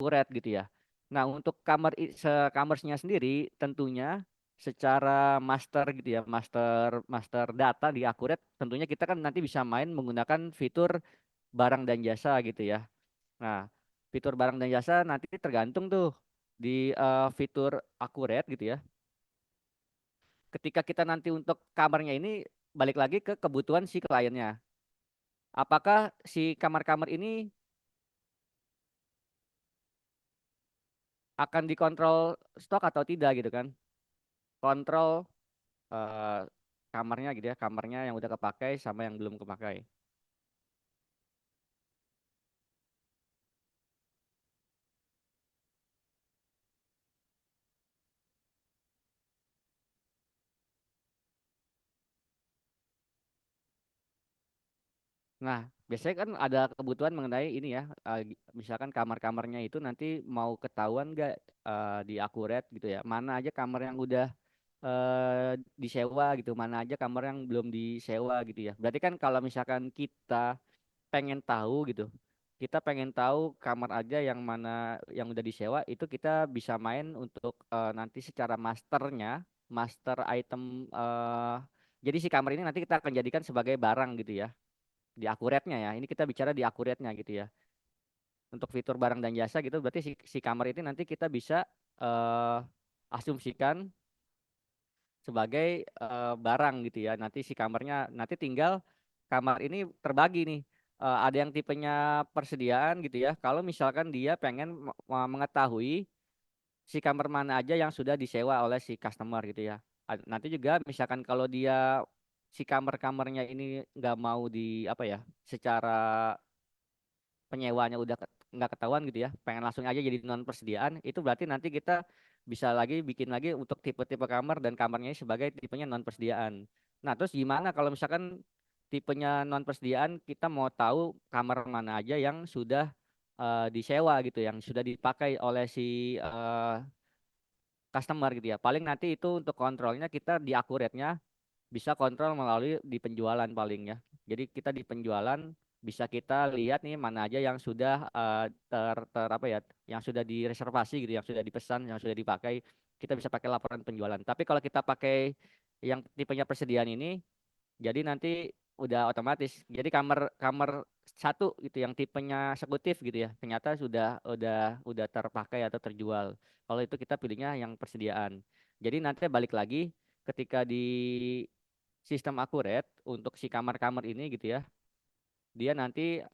akurat gitu ya. Nah, untuk kamersnya sendiri tentunya secara master gitu ya, master master data di akurat tentunya kita kan nanti bisa main menggunakan fitur barang dan jasa gitu ya. Nah, fitur barang dan jasa nanti tergantung tuh di fitur akurat gitu ya. Ketika kita nanti untuk kamarnya ini balik lagi ke kebutuhan si kliennya. Apakah si kamar-kamar ini akan dikontrol stok atau tidak gitu kan? Kontrol eh, kamarnya gitu ya, kamarnya yang udah kepakai sama yang belum kepakai. Nah, biasanya kan ada kebutuhan mengenai ini ya, misalkan kamar-kamarnya itu nanti mau ketahuan nggak di akurat gitu ya, mana aja kamar yang udah disewa gitu, mana aja kamar yang belum disewa gitu ya. Berarti kan kalau misalkan kita pengen tahu gitu, kita pengen tahu kamar aja yang mana yang udah disewa, itu kita bisa main untuk nanti secara masternya, master item. Jadi si kamar ini nanti kita akan jadikan sebagai barang gitu ya, di akuratnya ya. Ini kita bicara di akuratnya gitu ya. Untuk fitur barang dan jasa gitu, berarti si kamar itu nanti kita bisa eh, asumsikan sebagai barang gitu ya. Nanti si kamarnya nanti tinggal kamar ini terbagi nih. Ada yang tipenya persediaan gitu ya. Kalau misalkan dia pengen mengetahui si kamar mana aja yang sudah disewa oleh si customer gitu ya. Nanti juga misalkan kalau dia si kamar-kamarnya ini nggak mau di apa ya, secara penyewanya udah nggak ketahuan gitu ya, pengen langsung aja jadi non persediaan, itu berarti nanti kita bisa lagi bikin lagi untuk tipe-tipe kamar dan kamarnya sebagai tipenya non persediaan. Nah, terus gimana kalau misalkan tipenya non persediaan kita mau tahu kamar mana aja yang sudah disewa gitu, yang sudah dipakai oleh si customer gitu ya. Paling nanti itu untuk kontrolnya kita di akuratnya bisa kontrol melalui di penjualan paling ya. Jadi kita di penjualan bisa kita lihat nih mana aja yang sudah ter apa ya, yang sudah direservasi gitu, yang sudah dipesan, yang sudah dipakai. Kita bisa pakai laporan penjualan. Tapi kalau kita pakai yang tipenya persediaan ini, jadi nanti udah otomatis. Jadi kamar kamar satu gitu yang tipenya eksekutif gitu ya, ternyata udah terpakai atau terjual. Kalau itu kita pilihnya yang persediaan. Jadi nanti balik lagi ketika di sistem akurat untuk si kamar-kamar ini gitu ya, dia nanti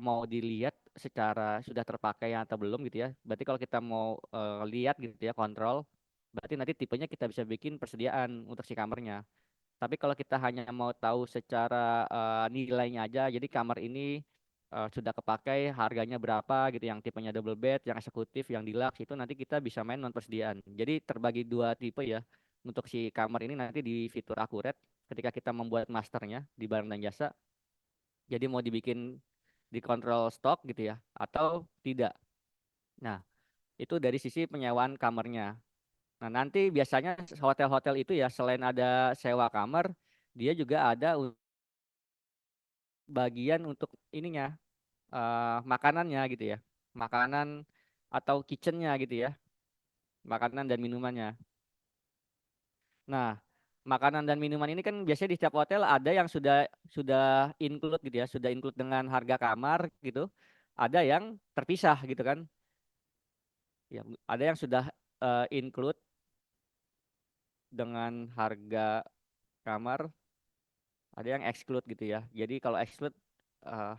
mau dilihat secara sudah terpakai atau belum gitu ya. Berarti kalau kita mau lihat gitu ya, kontrol, berarti nanti tipenya kita bisa bikin persediaan untuk si kamarnya. Tapi kalau kita hanya mau tahu secara nilainya aja, jadi kamar ini sudah kepakai harganya berapa gitu, yang tipenya double bed, yang eksekutif, yang deluxe itu nanti kita bisa main non persediaan. Jadi terbagi dua tipe ya untuk si kamar ini nanti di fitur akurat ketika kita membuat masternya di barang dan jasa. Jadi mau dibikin di kontrol stok gitu ya atau tidak. Nah, itu dari sisi penyewaan kamarnya. Nah, nanti biasanya hotel-hotel itu ya selain ada sewa kamar, dia juga ada bagian untuk ininya, makanannya gitu ya. Makanan atau kitchennya gitu ya. Makanan dan minumannya. Nah, makanan dan minuman ini kan biasanya di setiap hotel ada yang sudah include gitu ya, sudah include dengan harga kamar gitu. Ada yang terpisah gitu kan. Ya, ada yang sudah include dengan harga kamar, ada yang exclude gitu ya. Jadi kalau exclude eh,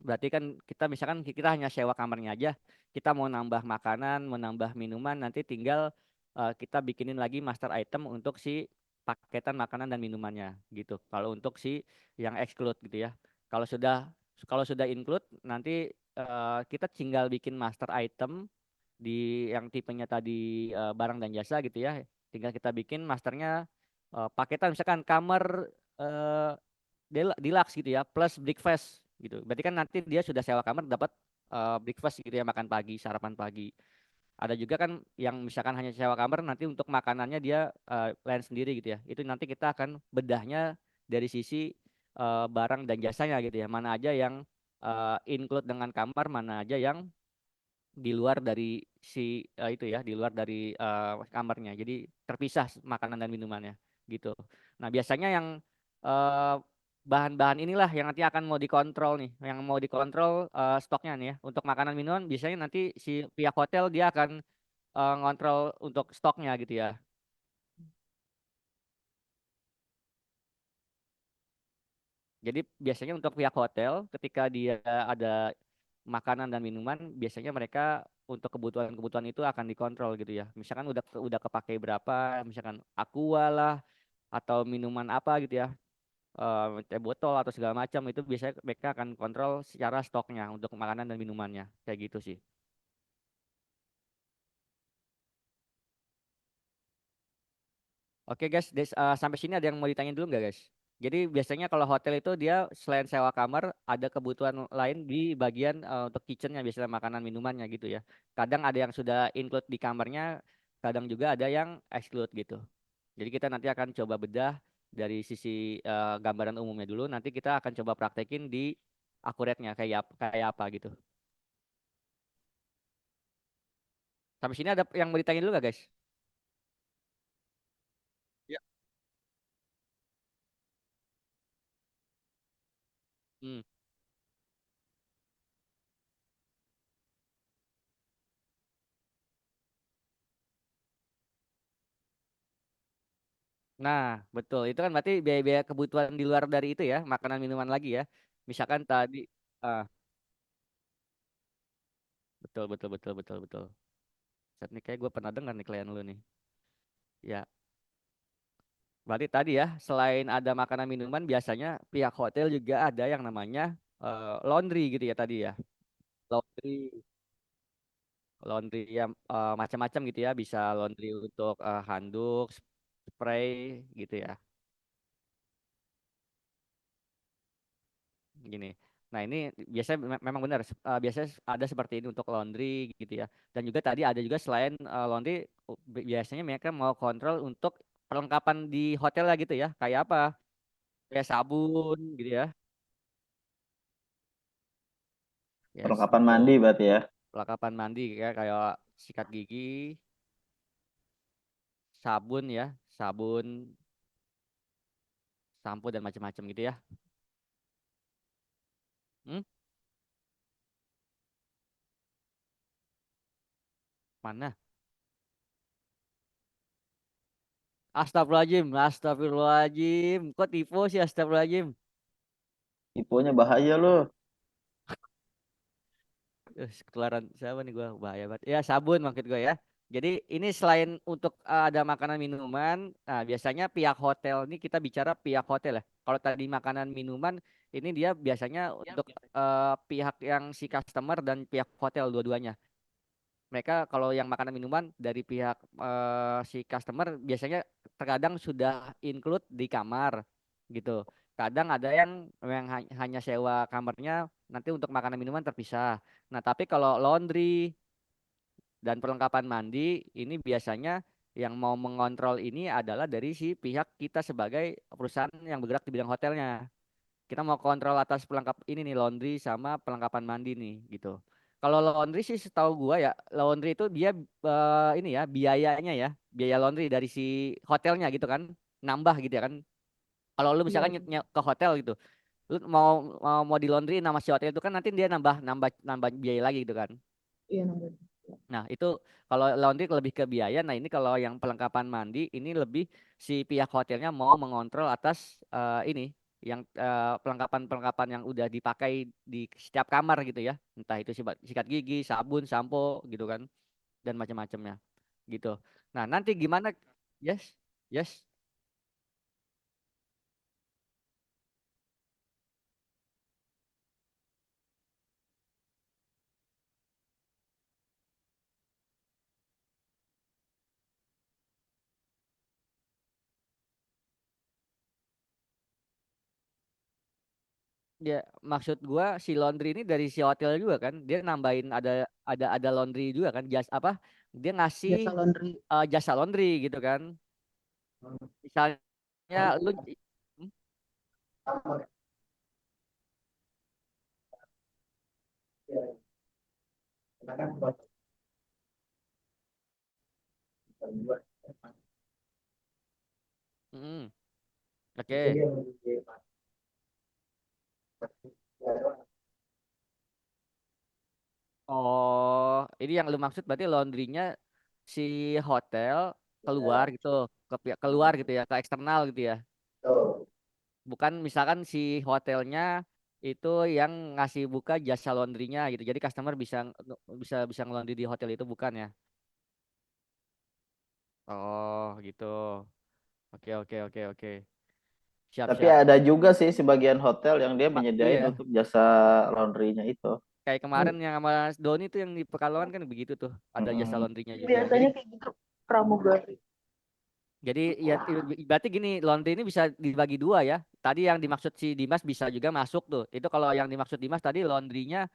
berarti kan kita misalkan kita hanya sewa kamarnya aja, kita mau nambah makanan, mau nambah minuman, nanti tinggal kita bikinin lagi master item untuk si paketan makanan dan minumannya gitu. Kalau untuk si yang exclude gitu ya. Kalau sudah kalau sudah include nanti kita tinggal bikin master item di yang tipenya tadi barang dan jasa gitu ya. Tinggal kita bikin masternya paketan misalkan kamar eh, deluxe gitu ya plus breakfast gitu. Berarti kan nanti dia sudah sewa kamar dapat breakfast gitu ya, makan pagi, sarapan pagi. Ada juga kan yang misalkan hanya sewa kamar nanti untuk makanannya dia lain sendiri gitu ya. Itu nanti kita akan bedahnya dari sisi barang dan jasanya gitu ya. Mana aja yang include dengan kamar, mana aja yang di luar dari si itu ya, di luar dari kamarnya. Jadi terpisah makanan dan minumannya gitu. Nah, biasanya yang eh, bahan-bahan inilah yang nanti akan mau dikontrol nih, yang mau dikontrol stoknya nih ya. Untuk makanan minuman biasanya nanti si pihak hotel dia akan ngontrol untuk stoknya gitu ya. Jadi biasanya untuk pihak hotel ketika dia ada makanan dan minuman, biasanya mereka untuk kebutuhan-kebutuhan itu akan dikontrol gitu ya. Misalkan udah kepake berapa, misalkan aqua lah atau minuman apa gitu ya, teh botol atau segala macam itu biasanya mereka akan kontrol secara stoknya untuk makanan dan minumannya. Kayak gitu sih. Oke guys, sampai sini ada yang mau ditanya dulu nggak guys? Jadi biasanya kalau hotel itu dia selain sewa kamar, ada kebutuhan lain di bagian untuk kitchennya, biasanya makanan minumannya gitu ya. Kadang ada yang sudah include di kamarnya, kadang juga ada yang exclude gitu. Jadi kita nanti akan coba bedah dari sisi gambaran umumnya dulu, nanti kita akan coba praktekin di akuratnya kayak apa gitu. Sampai sini ada yang mau ditanya dulu nggak guys? Ya. Hmm. Nah, betul. Itu kan berarti biaya-biaya kebutuhan di luar dari itu ya, makanan minuman lagi ya. Misalkan tadi, ah, betul, betul, betul, betul, betul. Saat ini kayak gue pernah dengar nih klien lu nih. Ya, berarti tadi ya, selain ada makanan minuman, biasanya pihak hotel juga ada yang namanya laundry gitu ya tadi ya. Laundry, laundry ya macam-macam gitu ya. Bisa laundry untuk handuk, spray gitu ya. Gini. Nah, ini biasanya memang benar biasanya ada seperti ini untuk laundry gitu ya. Dan juga tadi ada juga selain laundry biasanya mereka mau kontrol untuk perlengkapan di hotel lah gitu ya. Kayak apa? Kayak sabun gitu ya. Yes, Perlengkapan mandi betul. berarti ya. Perlengkapan mandi kayak sikat gigi, sabun ya, sabun, sampo dan macam-macam gitu ya. Hmm? Mana? Astagfirullahaladzim, astagfirullahaladzim. Kok tipu sih astagfirullahaladzim? Tipunya bahaya loh. Ketularan siapa nih gua bahaya banget. Ya sabun maksud gue ya. Jadi ini selain untuk ada makanan minuman, nah biasanya pihak hotel ini kita bicara pihak hotel ya. Kalau tadi makanan minuman ini dia biasanya untuk pihak yang si customer dan pihak hotel dua-duanya. Mereka kalau yang makanan minuman dari pihak si customer biasanya terkadang sudah include di kamar gitu. Kadang ada yang hanya sewa kamarnya nanti untuk makanan minuman terpisah. Nah, tapi kalau laundry dan perlengkapan mandi ini biasanya yang mau mengontrol ini adalah dari si pihak kita sebagai perusahaan yang bergerak di bidang hotelnya. Kita mau kontrol atas pelengkap ini nih laundry sama perlengkapan mandi nih gitu. Kalau laundry sih setahu gua ya, laundry itu dia ini ya biayanya ya, biaya laundry dari si hotelnya gitu kan, nambah gitu ya kan. Kalau lu Iya, misalkan ke hotel gitu, lu mau di laundry nama si hotel itu kan nanti dia nambah nambah nambah biaya lagi gitu kan. iya nambah. Nah, itu kalau laundry lebih ke biaya. Nah, ini kalau yang perlengkapan mandi ini lebih si pihak hotelnya mau mengontrol atas ini yang perlengkapan-perlengkapan yang udah dipakai di setiap kamar gitu ya. Entah itu sikat gigi, sabun, sampo gitu kan dan macam-macamnya gitu. Nah, nanti gimana? Yes. Yes. Ya, maksud gua si laundry ini dari si hotel juga kan. Dia nambahin ada laundry juga kan. Jas apa? Dia ngasih Jasa laundry. jasa laundry gitu kan. Misalnya lu hmm? Mm, oke. Oh, ini yang lu maksud berarti laundrynya si hotel keluar gitu, ke pihak keluar gitu ya, ke eksternal gitu ya. Bukan misalkan si hotelnya itu yang ngasih buka jasa laundrynya gitu. Jadi customer bisa nge-laundry di hotel itu bukan ya? Oh, gitu. Oke, oke, oke, oke. Siap, Tapi siap. ada juga sih sebagian hotel yang dia menyediain Iya, untuk jasa laundrynya itu. kayak kemarin yang sama Doni tuh yang di Pekalongan kan begitu tuh, ada jasa Mm-mm. laundrynya juga. Jadi Biasanya kayak gitu pramugari. Jadi ya berarti gini, laundry ini bisa dibagi dua ya. Tadi yang dimaksud si Dimas bisa juga masuk tuh. Itu kalau yang dimaksud Dimas tadi laundrynya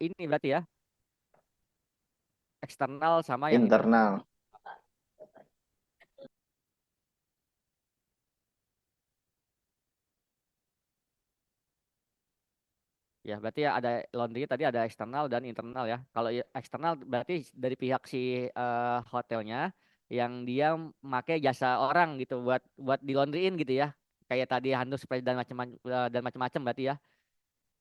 ini berarti ya eksternal sama yang internal. Internal. Ya berarti ya ada laundry tadi ada eksternal dan internal ya. Kalau eksternal berarti dari pihak si hotelnya yang dia make jasa orang gitu buat buat di laundryin gitu ya. Kayak tadi handuk spray dan macam-macam berarti ya.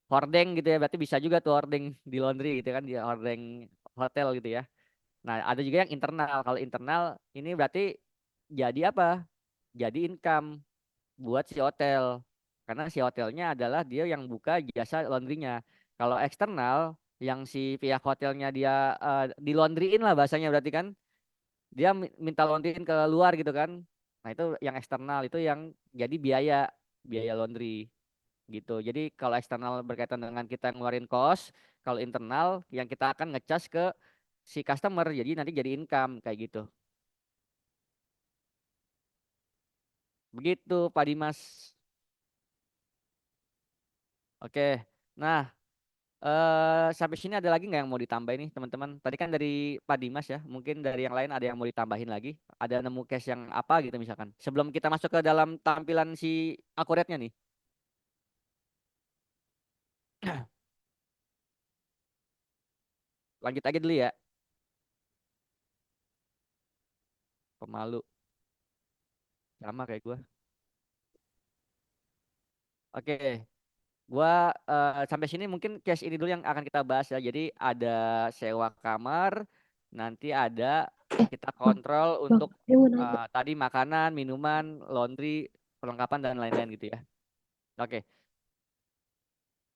Hordeng gitu ya, berarti bisa juga tuh hordeng di laundry gitu kan, di hordeng hotel gitu ya. Nah, ada juga yang internal. Kalau internal ini berarti jadi apa? Jadi income buat si hotel. Karena si hotelnya adalah dia yang buka jasa laundrynya. Kalau eksternal yang si pihak hotelnya dia di laundryin lah bahasanya berarti kan. Dia minta laundryin ke luar gitu kan. Nah, itu yang eksternal itu yang jadi biaya biaya laundry gitu. Jadi kalau eksternal berkaitan dengan kita ngeluarin cost, kalau internal yang kita akan ngecas ke si customer, jadi nanti jadi income kayak gitu. Begitu Pak Dimas. Oke. Nah, sampai sini ada lagi nggak yang mau ditambahin nih teman-teman? Tadi kan dari Pak Dimas ya, mungkin dari yang lain ada yang mau ditambahin lagi. Ada nemu case yang apa gitu misalkan. Sebelum kita masuk ke dalam tampilan si akuratnya nih. Lanjut aja dulu ya. Pemalu. Sama kayak gue. Oke. Gua sampai sini mungkin case ini dulu yang akan kita bahas ya. Jadi ada sewa kamar, nanti ada kita kontrol Bang, untuk dia mau nanya. tadi makanan, minuman, laundry, perlengkapan dan lain-lain gitu ya. Oke,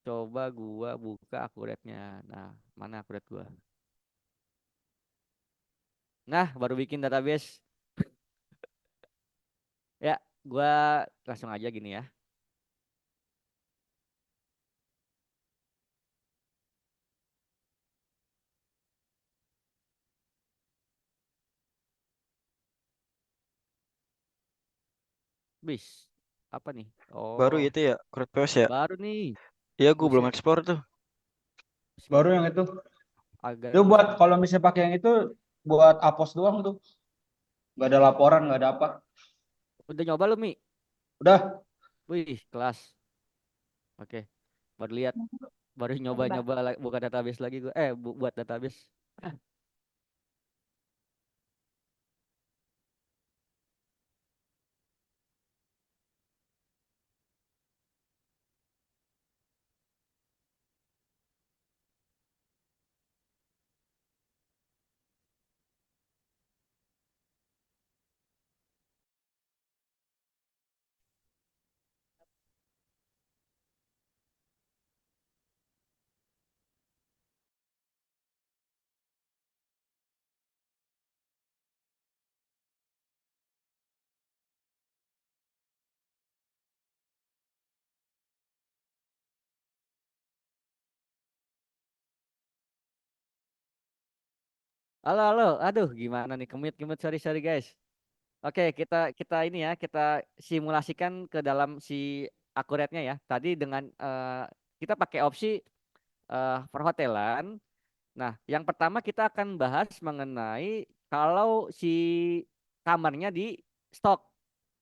coba gua buka akuratnya. Nah, mana akurat gua? Nah, baru bikin database. Ya, gua langsung aja gini ya. Bis. Apa nih? Baru Oh, itu ya, CrowdPost ya. baru nih. Iya, gue belum Buset, explore tuh. Baru skip. yang itu. Agak Itu buat susah. kalau misalnya pakai yang itu buat apos doang tuh. Nggak ada laporan, nggak ada apa. Udah nyoba lu, Mi? Udah. Wih, kelas. Oke, baru lihat, baru Coba. nyoba-nyoba buka database lagi gue. Buat database. Halo, halo. Aduh, gimana nih? Kemit-kemit, sorry, sorry guys. Oke, kita kita ini ya, kita simulasikan ke dalam si akuratnya ya. Tadi dengan kita pakai opsi perhotelan. Nah, yang pertama kita akan bahas mengenai kalau si kamarnya di stok,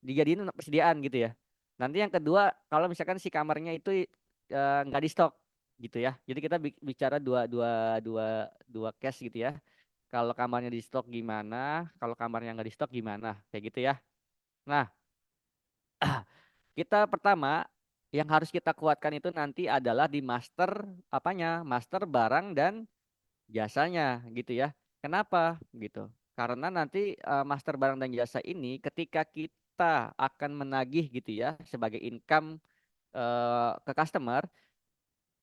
dijadiin persediaan gitu ya. Nanti yang kedua, kalau misalkan si kamarnya itu nggak di stok gitu ya. Jadi kita bicara dua dua dua dua case gitu ya. kalau kamarnya di stok gimana, kalau kamarnya nggak di stok gimana, kayak gitu ya. Nah, kita pertama yang harus kita kuatkan itu nanti adalah di master apanya, master barang dan jasanya gitu ya. Kenapa gitu? Karena nanti master barang dan jasa ini ketika kita akan menagih gitu ya sebagai income ke customer,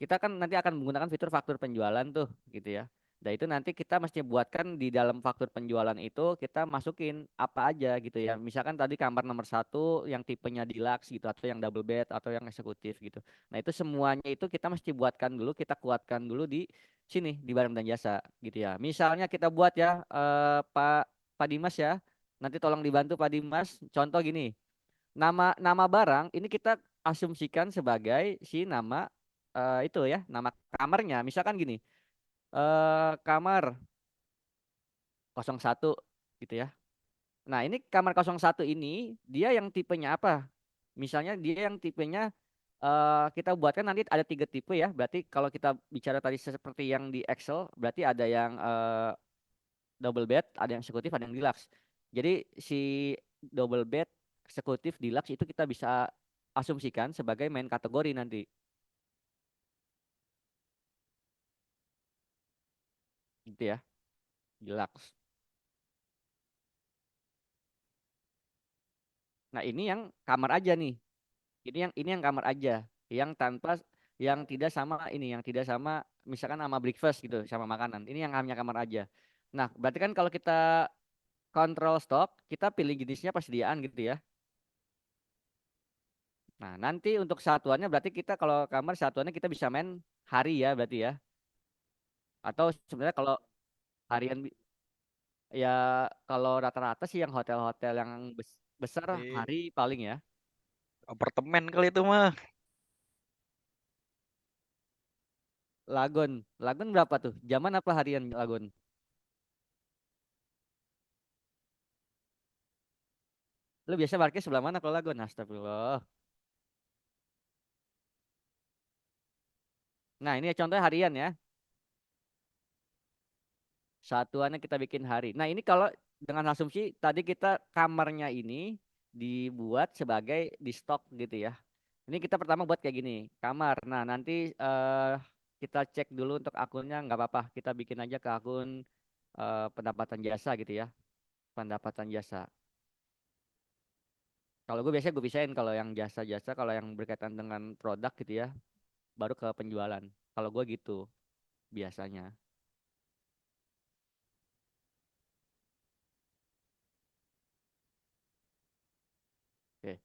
kita kan nanti akan menggunakan fitur faktur penjualan tuh gitu ya. Dan itu nanti kita mesti buatkan di dalam faktur penjualan itu kita masukin apa aja gitu ya. Misalkan tadi kamar nomor satu yang tipenya deluxe gitu atau yang double bed atau yang eksekutif gitu. Nah itu semuanya itu kita mesti buatkan dulu, kita kuatkan dulu di sini di barang dan jasa gitu ya. Misalnya kita buat ya Pak Dimas ya. Nanti tolong dibantu Pak Dimas. Contoh gini, nama nama barang ini kita asumsikan sebagai si nama itu ya, nama kamarnya. Misalkan gini, kamar 01 gitu ya. Nah, ini kamar 01 ini dia yang tipenya apa? Misalnya dia yang tipenya kita buatkan nanti ada tiga tipe ya. Berarti kalau kita bicara tadi seperti yang di Excel, berarti ada yang double bed, ada yang eksekutif, ada yang deluxe. Jadi si double bed, eksekutif, deluxe itu kita bisa asumsikan sebagai main kategori nanti, gitu ya, deluxe. Nah, ini yang kamar aja nih. Ini yang kamar aja, yang tanpa yang tidak sama ini, yang tidak sama misalkan sama breakfast gitu, sama makanan. Ini yang hanya kamar aja. Nah, berarti kan kalau kita kontrol stok, kita pilih jenisnya persediaan gitu ya. Nah, nanti untuk satuannya berarti kita kalau kamar satuannya kita bisa main hari ya berarti ya. Atau sebenarnya kalau harian ya kalau rata-rata sih yang hotel-hotel yang besar Di hari paling ya. apartemen kali itu mah. Lagon. Lagon berapa tuh? Zaman apa harian Lagon? Lu biasa parkir sebelah mana kalau Lagon? Astagfirullah. Nah, ini contohnya harian ya. Satuannya kita bikin hari. Nah, ini kalau dengan asumsi tadi kita kamarnya ini dibuat sebagai di stok gitu ya. Ini kita pertama buat kayak gini, kamar. Nah, nanti kita cek dulu untuk akunnya nggak apa-apa. Kita bikin aja ke akun pendapatan jasa gitu ya. Pendapatan jasa. Kalau gue biasanya gue pisahin kalau yang jasa-jasa, kalau yang berkaitan dengan produk gitu ya, baru ke penjualan. Kalau gue gitu biasanya. Oke.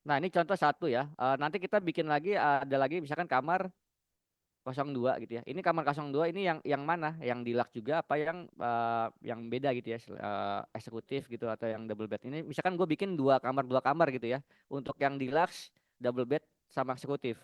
Nah, ini contoh satu ya. Nanti kita bikin lagi ada lagi misalkan kamar 02 gitu ya. Ini kamar 02 ini yang mana? Yang deluxe juga apa yang beda gitu ya, eksekutif gitu atau yang double bed. Ini misalkan gue bikin dua kamar gitu ya. Untuk yang deluxe, double bed sama eksekutif.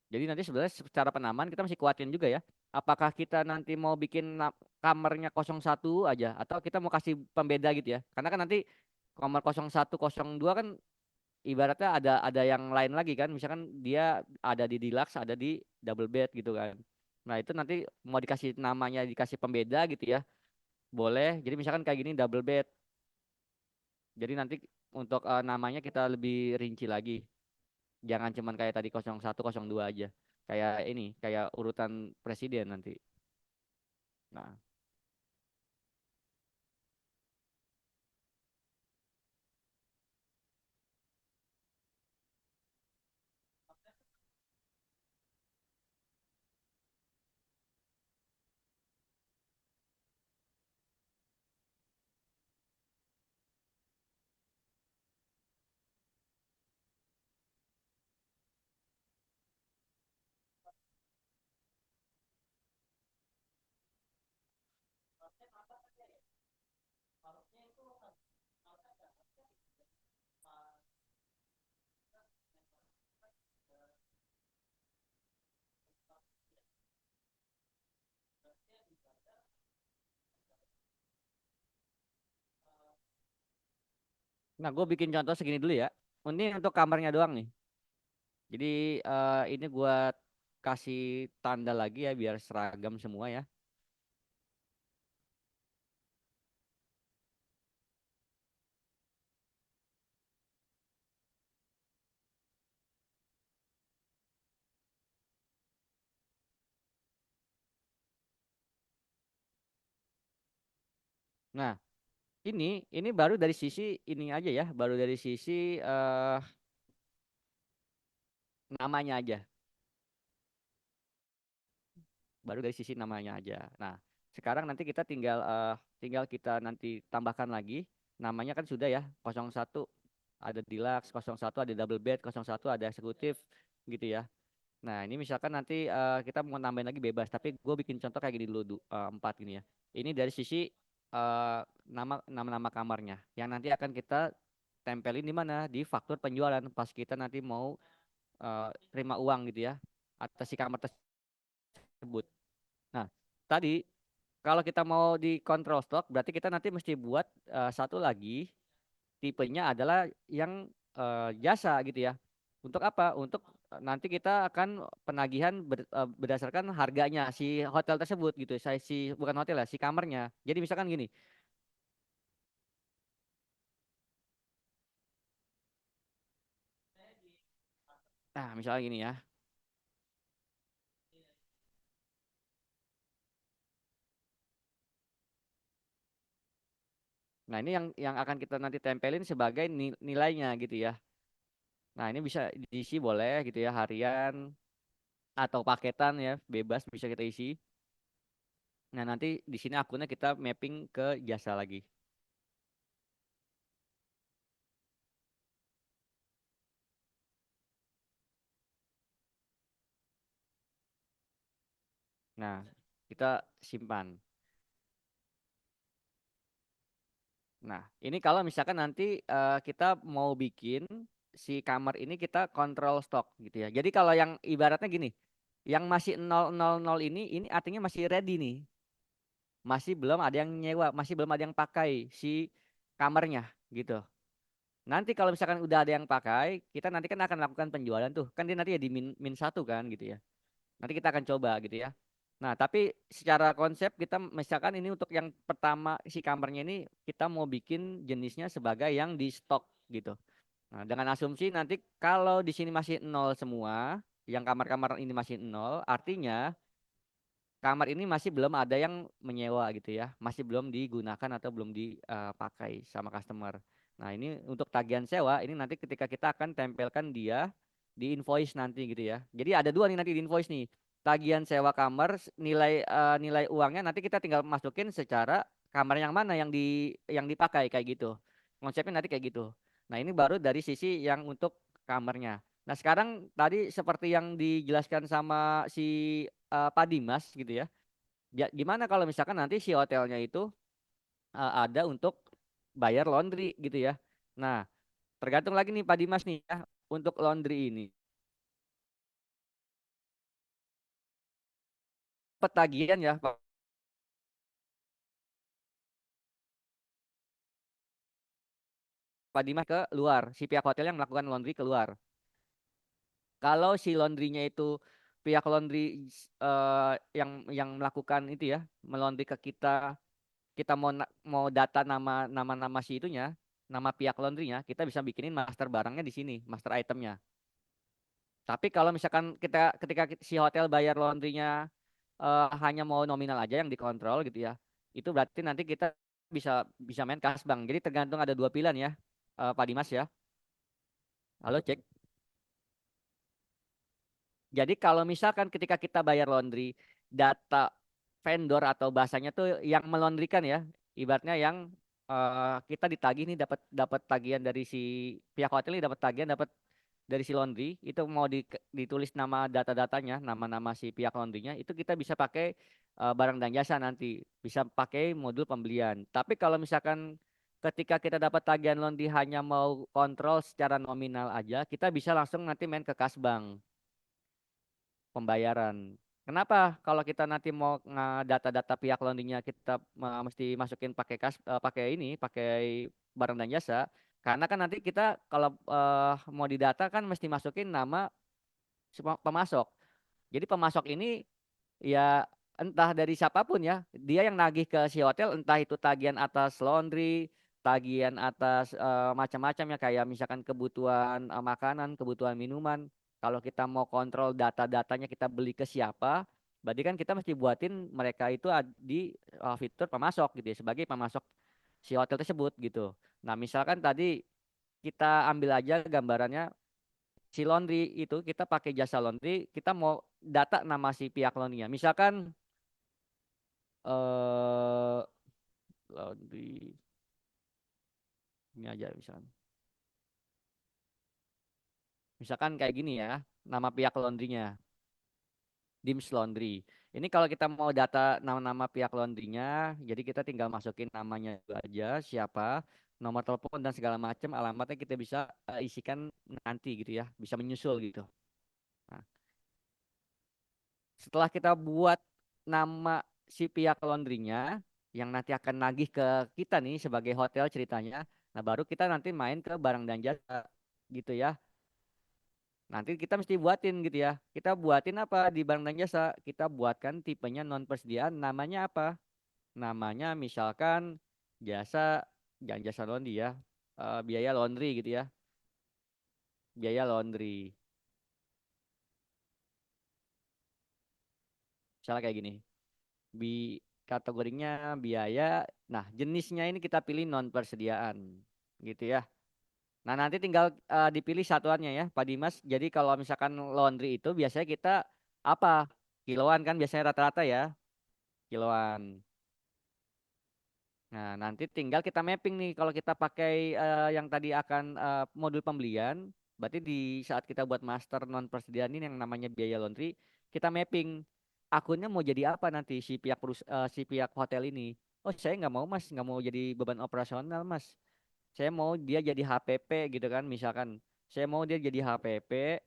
Jadi nanti sebenarnya secara penamaan kita masih kuatin juga ya. Apakah kita nanti mau bikin kamarnya 01 aja atau kita mau kasih pembeda gitu ya. Karena kan nanti kamar 01, 02 kan ibaratnya ada yang lain lagi kan. Misalkan dia ada di deluxe, ada di double bed gitu kan. Nah, itu nanti mau dikasih namanya dikasih pembeda gitu ya. Boleh. Jadi misalkan kayak gini double bed. Jadi nanti untuk namanya kita lebih rinci lagi. Jangan cuman kayak tadi 01, 02 aja. Kayak ini, kayak urutan presiden nanti. Nah, Nah, gue bikin contoh segini dulu ya. Ini untuk kamarnya doang nih. Jadi ini gua kasih tanda lagi ya biar seragam semua ya. Nah, ini baru dari sisi ini aja ya, baru dari sisi namanya aja. Baru dari sisi namanya aja. Nah, sekarang nanti kita tinggal kita nanti tambahkan lagi. Namanya kan sudah ya, 01 ada deluxe, 01 ada double bed, 01 ada eksekutif gitu ya. Nah, ini misalkan nanti kita mau nambahin lagi bebas, tapi gue bikin contoh kayak gini dulu, empat gini ya. Ini dari sisi eh, nama-nama kamarnya, yang nanti akan kita tempelin di mana? Di faktur penjualan pas kita nanti mau terima uang gitu ya, atas si kamar tersebut. Nah, tadi kalau kita mau di control stock, berarti kita nanti mesti buat satu lagi tipenya adalah yang jasa gitu ya. Untuk apa? Untuk nanti kita akan penagihan berdasarkan harganya si hotel tersebut gitu. Saya si bukan hotel ya, si kamarnya. Jadi misalkan gini. Nah, misalnya gini ya. Nah, ini yang akan kita nanti tempelin sebagai nilainya gitu ya. Nah, ini bisa diisi boleh gitu ya, harian atau paketan ya, bebas bisa kita isi. Nah, nanti di sini akunnya kita mapping ke jasa lagi. Nah, kita simpan. Nah, ini kalau misalkan nanti kita mau bikin si kamar ini kita kontrol stok gitu ya. Jadi kalau yang ibaratnya gini, yang masih 000 ini artinya masih ready nih. Masih belum ada yang nyewa, masih belum ada yang pakai si kamarnya gitu. Nanti kalau misalkan udah ada yang pakai, kita nanti kan akan lakukan penjualan tuh. Kan dia nanti ya di min satu kan gitu ya. Nanti kita akan coba gitu ya. Nah, tapi secara konsep kita misalkan ini untuk yang pertama si kamarnya ini kita mau bikin jenisnya sebagai yang di stok gitu. Nah, dengan asumsi nanti kalau di sini masih nol semua, yang kamar-kamar ini masih nol, artinya kamar ini masih belum ada yang menyewa gitu ya, masih belum digunakan atau belum dipakai sama customer. Nah, ini untuk tagihan sewa, ini nanti ketika kita akan tempelkan dia di invoice nanti gitu ya. Jadi ada dua nih nanti di invoice nih. Tagihan sewa kamar, nilai uangnya nanti kita tinggal masukin secara kamar yang mana yang dipakai kayak gitu. Konsepnya nanti kayak gitu. Nah, ini baru dari sisi yang untuk kamarnya. Nah, sekarang tadi seperti yang dijelaskan sama si Pak Dimas gitu ya. Gimana kalau misalkan nanti si hotelnya itu ada untuk bayar laundry gitu ya. Nah, tergantung lagi nih Pak Dimas nih ya untuk laundry ini. Petagihan ya Pak Dimas ke luar, si pihak hotel yang melakukan laundry keluar. Kalau si laundrynya itu pihak laundry yang melakukan itu ya, melondri ke kita, kita mau data nama si itunya, nama pihak laundrynya, kita bisa bikinin master barangnya di sini, master itemnya. Tapi kalau misalkan ketika si hotel bayar laundrynya hanya mau nominal aja yang dikontrol gitu ya, itu berarti nanti kita bisa bisa main kasbang. Jadi tergantung ada dua pilihan ya, Pak Dimas ya. Halo cek. Jadi kalau misalkan ketika kita bayar laundry, data vendor atau bahasanya tuh yang melondrikan ya, ibaratnya yang kita ditagih nih dapat dapat tagihan dari si pihak hotel ini dapat tagihan dapat dari si laundry itu mau ditulis nama data-datanya, nama-nama si pihak laundrynya itu kita bisa pakai barang dan jasa nanti bisa pakai modul pembelian. Tapi kalau misalkan ketika kita dapat tagihan laundry hanya mau kontrol secara nominal aja, kita bisa langsung nanti main ke kas bank pembayaran. Kenapa? Kalau kita nanti mau data-data pihak laundrynya kita mesti masukin pakai pakai ini, pakai barang dan jasa. Karena kan nanti kita kalau mau didata kan mesti masukin nama si pemasok. Jadi pemasok ini ya entah dari siapapun ya, dia yang nagih ke si hotel entah itu tagihan atas laundry, tagihan atas macam-macam ya kayak misalkan kebutuhan makanan, kebutuhan minuman. Kalau kita mau kontrol data-datanya kita beli ke siapa, berarti kan kita mesti buatin mereka itu di fitur pemasok gitu ya sebagai pemasok si hotel tersebut gitu. Nah, misalkan tadi kita ambil aja gambarannya si laundry itu kita pakai jasa laundry, kita mau data nama si pihak laundrynya. Misalkan eh laundry ini aja misalkan. Misalkan kayak gini ya, nama pihak laundrynya, Dims Laundry. Ini kalau kita mau data nama-nama pihak laundrynya, jadi kita tinggal masukin namanya itu aja, siapa, nomor telepon dan segala macam alamatnya kita bisa isikan nanti gitu ya, bisa menyusul gitu. Nah, setelah kita buat nama si pihak laundrynya yang nanti akan nagih ke kita nih sebagai hotel ceritanya, nah baru kita nanti main ke barang dan jasa gitu ya. Nanti kita mesti buatin gitu ya. Kita buatin apa di barang dan jasa? Kita buatkan tipenya non persediaan. Namanya apa? Namanya misalkan jasa, jangan jasa laundry ya. Biaya laundry gitu ya. Biaya laundry. Misalnya kayak gini. Bi kategorinya biaya. Nah, jenisnya ini kita pilih non persediaan. Gitu ya. Nah, nanti tinggal dipilih satuannya ya, Pak Dimas. Jadi kalau misalkan laundry itu biasanya kita apa? Kiloan kan biasanya rata-rata ya. Kiloan. Nah, nanti tinggal kita mapping nih kalau kita pakai yang tadi akan modul pembelian, berarti di saat kita buat master non persediaan ini yang namanya biaya laundry, kita mapping akunnya mau jadi apa nanti si pihak hotel ini. Oh, saya nggak mau Mas, nggak mau jadi beban operasional Mas. Saya mau dia jadi HPP gitu kan, misalkan. Saya mau dia jadi HPP,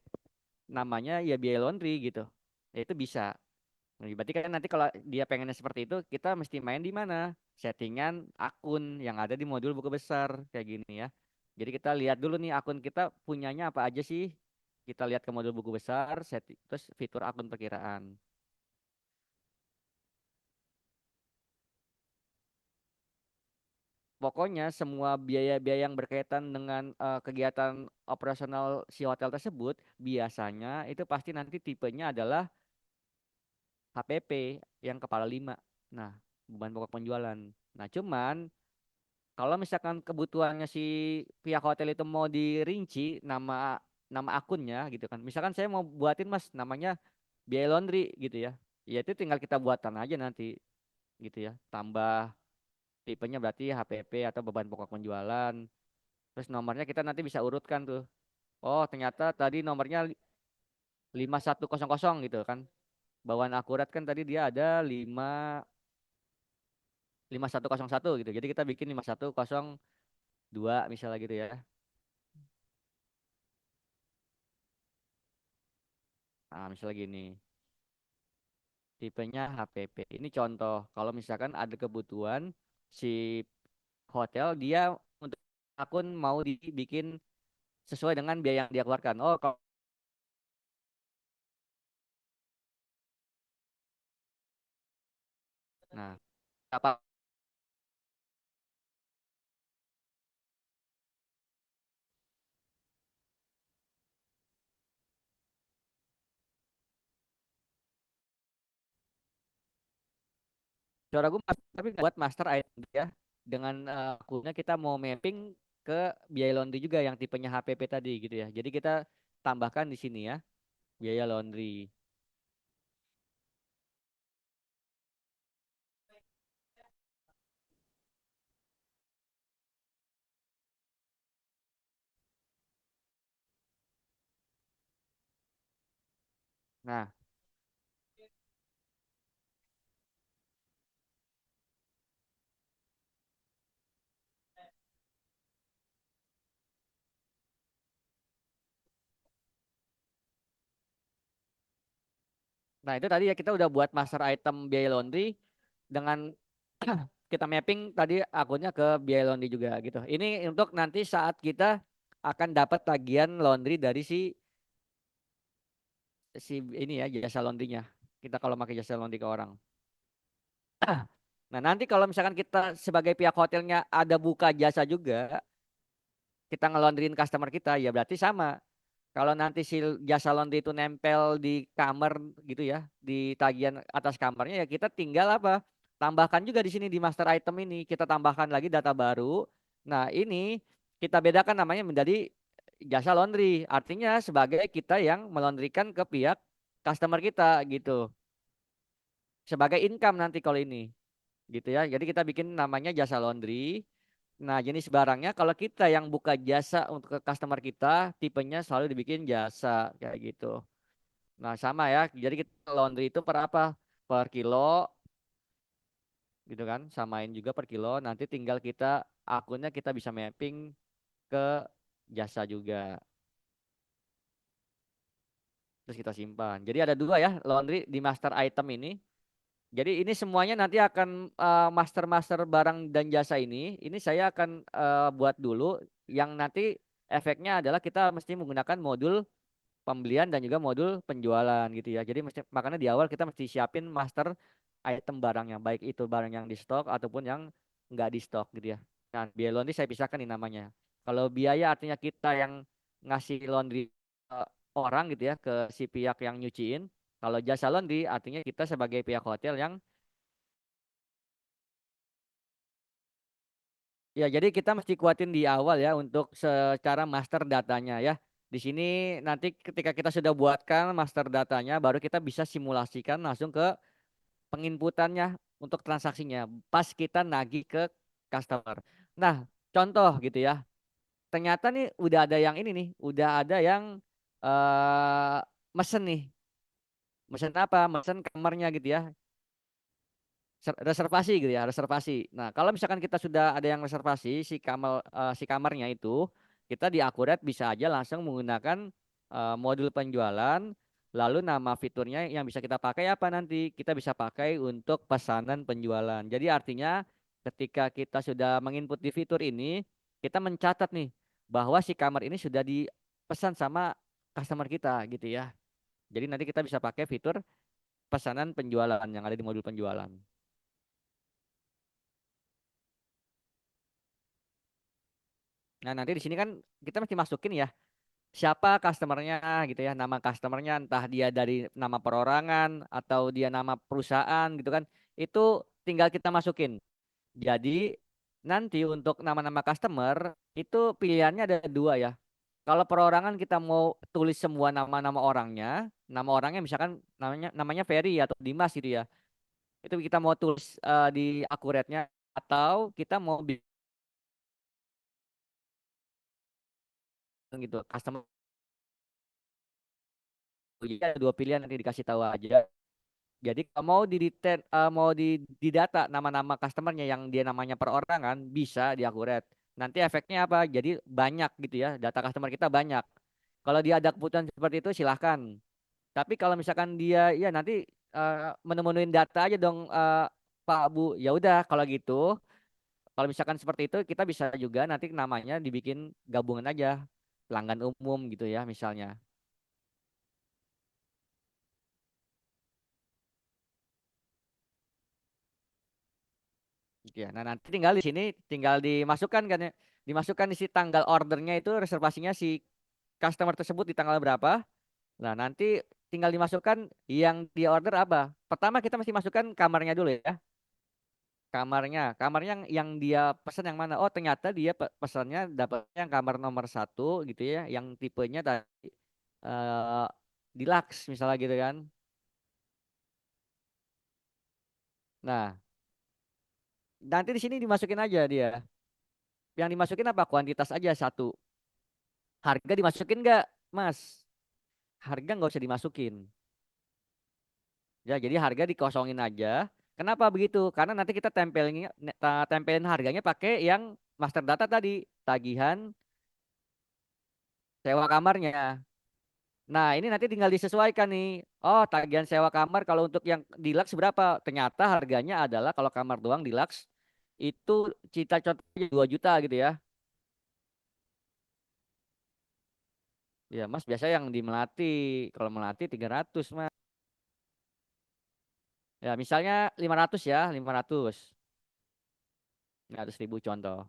namanya ya biaya laundry gitu. Ya itu bisa. Nah, berarti kan nanti kalau dia pengennya seperti itu, kita mesti main di mana? Settingan akun yang ada di modul buku besar kayak gini ya. Jadi kita lihat dulu nih akun kita punyanya apa aja sih. Kita lihat ke modul buku besar, terus fitur akun perkiraan. Pokoknya semua biaya-biaya yang berkaitan dengan kegiatan operasional si hotel tersebut, biasanya itu pasti nanti tipenya adalah HPP yang kepala 5. Nah, beban pokok penjualan. Nah, cuman kalau misalkan kebutuhannya si pihak hotel itu mau dirinci nama nama akunnya gitu kan. Misalkan saya mau buatin Mas namanya biaya laundry gitu ya. Ya itu tinggal kita buatan aja nanti gitu ya. Tambah tipenya berarti HPP atau beban pokok penjualan. Terus nomornya kita nanti bisa urutkan tuh. Oh, ternyata tadi nomornya 5100 gitu kan. Bawaan akurat kan tadi dia ada 5101 gitu. Jadi kita bikin 5102 misalnya gitu ya. Nah, misalnya gini. Tipenya HPP. Ini contoh kalau misalkan ada kebutuhan si hotel dia untuk akun mau dibikin sesuai dengan biaya yang dia keluarkan. Oh, kalau nah apa suara gue tapi buat master ID ya dengan akunnya kita mau mapping ke biaya laundry juga yang tipenya HPP tadi gitu ya. Jadi kita tambahkan di sini ya biaya laundry. Nah, Nah, itu tadi ya kita udah buat master item biaya laundry dengan kita mapping tadi akunnya ke biaya laundry juga gitu. Ini untuk nanti saat kita akan dapat tagihan laundry dari si ini ya jasa laundrynya. Kita kalau pakai jasa laundry ke orang. Nah, nanti kalau misalkan kita sebagai pihak hotelnya ada buka jasa juga, kita ngelondrin customer kita, ya berarti sama. Kalau nanti si jasa laundry itu nempel di kamar gitu ya, di tagihan atas kamarnya ya kita tinggal apa? Tambahkan juga di sini di master item ini, kita tambahkan lagi data baru. Nah, ini kita bedakan namanya menjadi jasa laundry. Artinya sebagai kita yang melondrikan ke pihak customer kita gitu. Sebagai income nanti kalau ini gitu ya. Jadi kita bikin namanya jasa laundry. Nah, jenis barangnya kalau kita yang buka jasa untuk ke customer kita, tipenya selalu dibikin jasa kayak gitu. Nah, sama ya. Jadi kita laundry itu per apa? Per kilo gitu kan. Samain juga per kilo. Nanti tinggal kita akunnya kita bisa mapping ke jasa juga. Terus kita simpan. Jadi ada dua ya laundry di master item ini. Jadi ini semuanya nanti akan master-master barang dan jasa ini saya akan buat dulu yang nanti efeknya adalah kita mesti menggunakan modul pembelian dan juga modul penjualan gitu ya. Jadi makanya di awal kita mesti siapin master item barangnya, baik itu barang yang di stok ataupun yang nggak di stok gitu ya. Nah, biaya laundry saya pisahkan nih namanya. Kalau biaya artinya kita yang ngasih laundry eh, orang gitu ya ke si pihak yang nyuciin. Kalau jasa laundry artinya kita sebagai pihak hotel yang ya, jadi kita mesti kuatin di awal ya untuk secara master datanya ya. Di sini nanti ketika kita sudah buatkan master datanya, baru kita bisa simulasikan langsung ke penginputannya untuk transaksinya. Pas kita nagih ke customer. Nah, contoh gitu ya. Ternyata nih udah ada yang ini nih, udah ada yang mesen nih. Mesen apa? Mesen kamarnya gitu ya. Reservasi gitu ya, reservasi. Nah, kalau misalkan kita sudah ada yang reservasi si kamarnya itu, kita di Akurat bisa aja langsung menggunakan modul penjualan, lalu nama fiturnya yang bisa kita pakai apa nanti? Kita bisa pakai untuk pesanan penjualan. Jadi artinya ketika kita sudah menginput di fitur ini, kita mencatat nih bahwa si kamar ini sudah dipesan sama customer kita gitu ya. Jadi nanti kita bisa pakai fitur pesanan penjualan yang ada di modul penjualan. Nah, nanti di sini kan kita mesti masukin ya siapa customernya gitu ya, nama customernya entah dia dari nama perorangan atau dia nama perusahaan gitu kan. Itu tinggal kita masukin. Jadi nanti untuk nama-nama customer itu pilihannya ada dua ya. Kalau perorangan kita mau tulis semua nama-nama orangnya, nama orangnya misalkan namanya Ferry atau Dimas gitu ya. Itu kita mau tulis di akuratnya atau kita mau bikin gitu customer. Jadi ada dua pilihan nanti dikasih tahu aja. Jadi kalau mau di data nama-nama customernya yang dia namanya perorangan bisa diakurat. Nanti efeknya apa? Jadi banyak gitu ya, data customer kita banyak. Kalau dia ada kebutuhan seperti itu silahkan. Tapi kalau misalkan dia ya nanti menemuin data aja dong Pak Bu. Ya udah kalau gitu, kalau misalkan seperti itu kita bisa juga nanti namanya dibikin gabungan aja pelanggan umum gitu ya misalnya. Gitu ya. Nah, nanti tinggal di sini tinggal dimasukkan kan ya. Dimasukkan isi tanggal ordernya itu reservasinya si customer tersebut di tanggal berapa. Nah, nanti tinggal dimasukkan yang dia order apa. Pertama kita mesti masukkan kamarnya dulu ya. Kamarnya yang dia pesan yang mana? Oh, ternyata dia pesannya dapatnya yang kamar nomor satu gitu ya, yang tipenya tadi eh deluxe misalnya gitu kan. Nah, nanti di sini dimasukin aja dia. Yang dimasukin apa? Kuantitas aja satu. Harga dimasukin nggak, Mas? Harga nggak usah dimasukin. Ya, jadi harga dikosongin aja. Kenapa begitu? Karena nanti kita tempelin harganya pakai yang master data tadi, tagihan sewa kamarnya. Nah, ini nanti tinggal disesuaikan nih. Oh, tagihan sewa kamar kalau untuk yang deluxe berapa? Ternyata harganya adalah kalau kamar doang deluxe itu cita contohnya 2 juta gitu ya. Ya, Mas biasa yang di Melati. Kalau Melati 300, Mas. Ya, misalnya 500 ya, 500. 500 ribu contoh.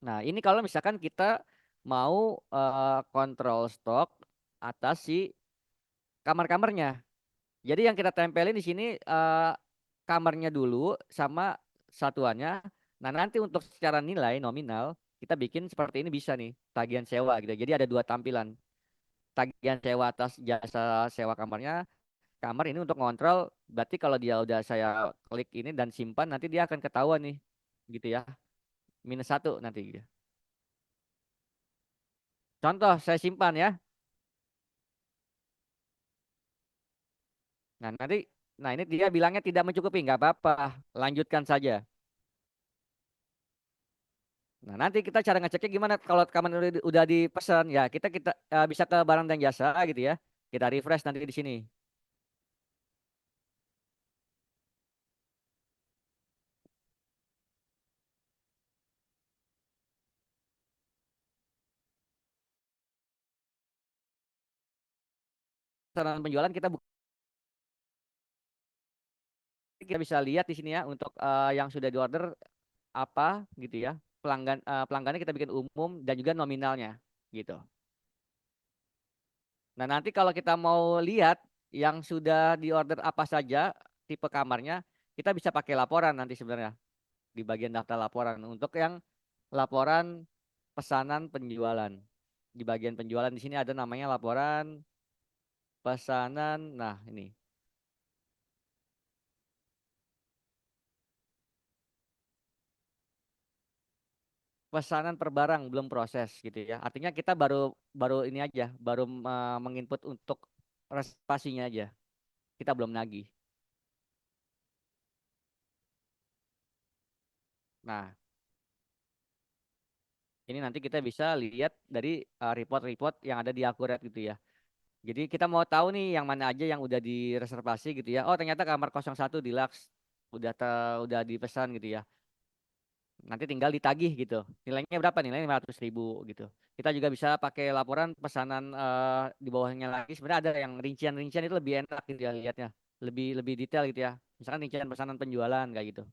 Nah, ini kalau misalkan kita mau kontrol stok atas si kamar-kamarnya. Jadi yang kita tempelin di sini kamarnya dulu sama satuannya. Nah, nanti untuk secara nilai nominal kita bikin seperti ini bisa nih, tagihan sewa gitu. Jadi ada dua tampilan. Tagihan sewa atas jasa sewa kamarnya, kamar ini untuk ngontrol. Berarti kalau dia udah saya klik ini dan simpan, nanti dia akan ketahuan nih, gitu ya. -1 nanti. Contoh saya simpan ya. Nah, nanti, nah ini dia bilangnya tidak mencukupi, nggak apa-apa, lanjutkan saja. Nah, nanti kita cara ngeceknya gimana kalau kamar udah dipesan ya kita kita bisa ke barang dan jasa gitu ya. Kita refresh nanti di sini. Saran penjualan kita kita bisa lihat di sini ya untuk yang sudah diorder apa gitu ya. Pelanggannya kita bikin umum dan juga nominalnya gitu. Nah, nanti kalau kita mau lihat yang sudah diorder apa saja tipe kamarnya, kita bisa pakai laporan nanti sebenarnya di bagian daftar laporan untuk yang laporan pesanan penjualan. Di bagian penjualan di sini ada namanya laporan pesanan. Nah, ini pesanan per barang belum proses gitu ya. Artinya kita baru baru ini aja, baru menginput untuk reservasinya aja. Kita belum nagih. Nah, ini nanti kita bisa lihat dari report-report yang ada di Akurat gitu ya. Jadi kita mau tahu nih yang mana aja yang udah direservasi gitu ya. Oh, ternyata kamar 01 deluxe udah dipesan gitu ya. Nanti tinggal ditagih gitu. Nilainya berapa? Nilainya 500 ribu gitu. Kita juga bisa pakai laporan pesanan di bawahnya lagi. Sebenarnya ada yang rincian-rincian itu lebih enak gitu ya lihatnya. Lebih lebih detail gitu ya. Misalkan rincian pesanan penjualan kayak gitu.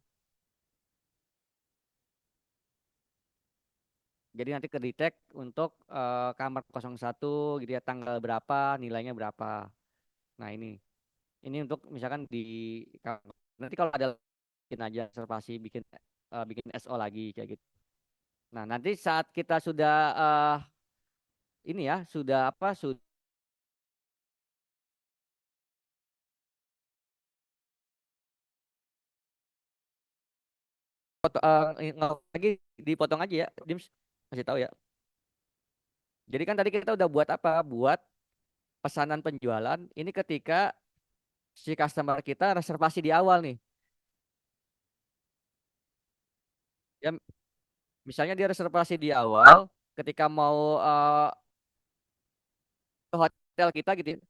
Jadi nanti ke detect untuk kamar 01 gitu ya tanggal berapa, nilainya berapa. Nah, ini untuk misalkan di nanti kalau ada bikin aja reservasi bikin SO lagi kayak gitu. Nah, nanti saat kita sudah ini ya, sudah apa sudah lagi dipotong aja ya, Dims kasih tahu ya. Jadi kan tadi kita udah buat apa? Buat pesanan penjualan. Ini ketika si customer kita reservasi di awal nih. Ya, misalnya dia reservasi di awal ketika mau ke hotel kita gitu ya.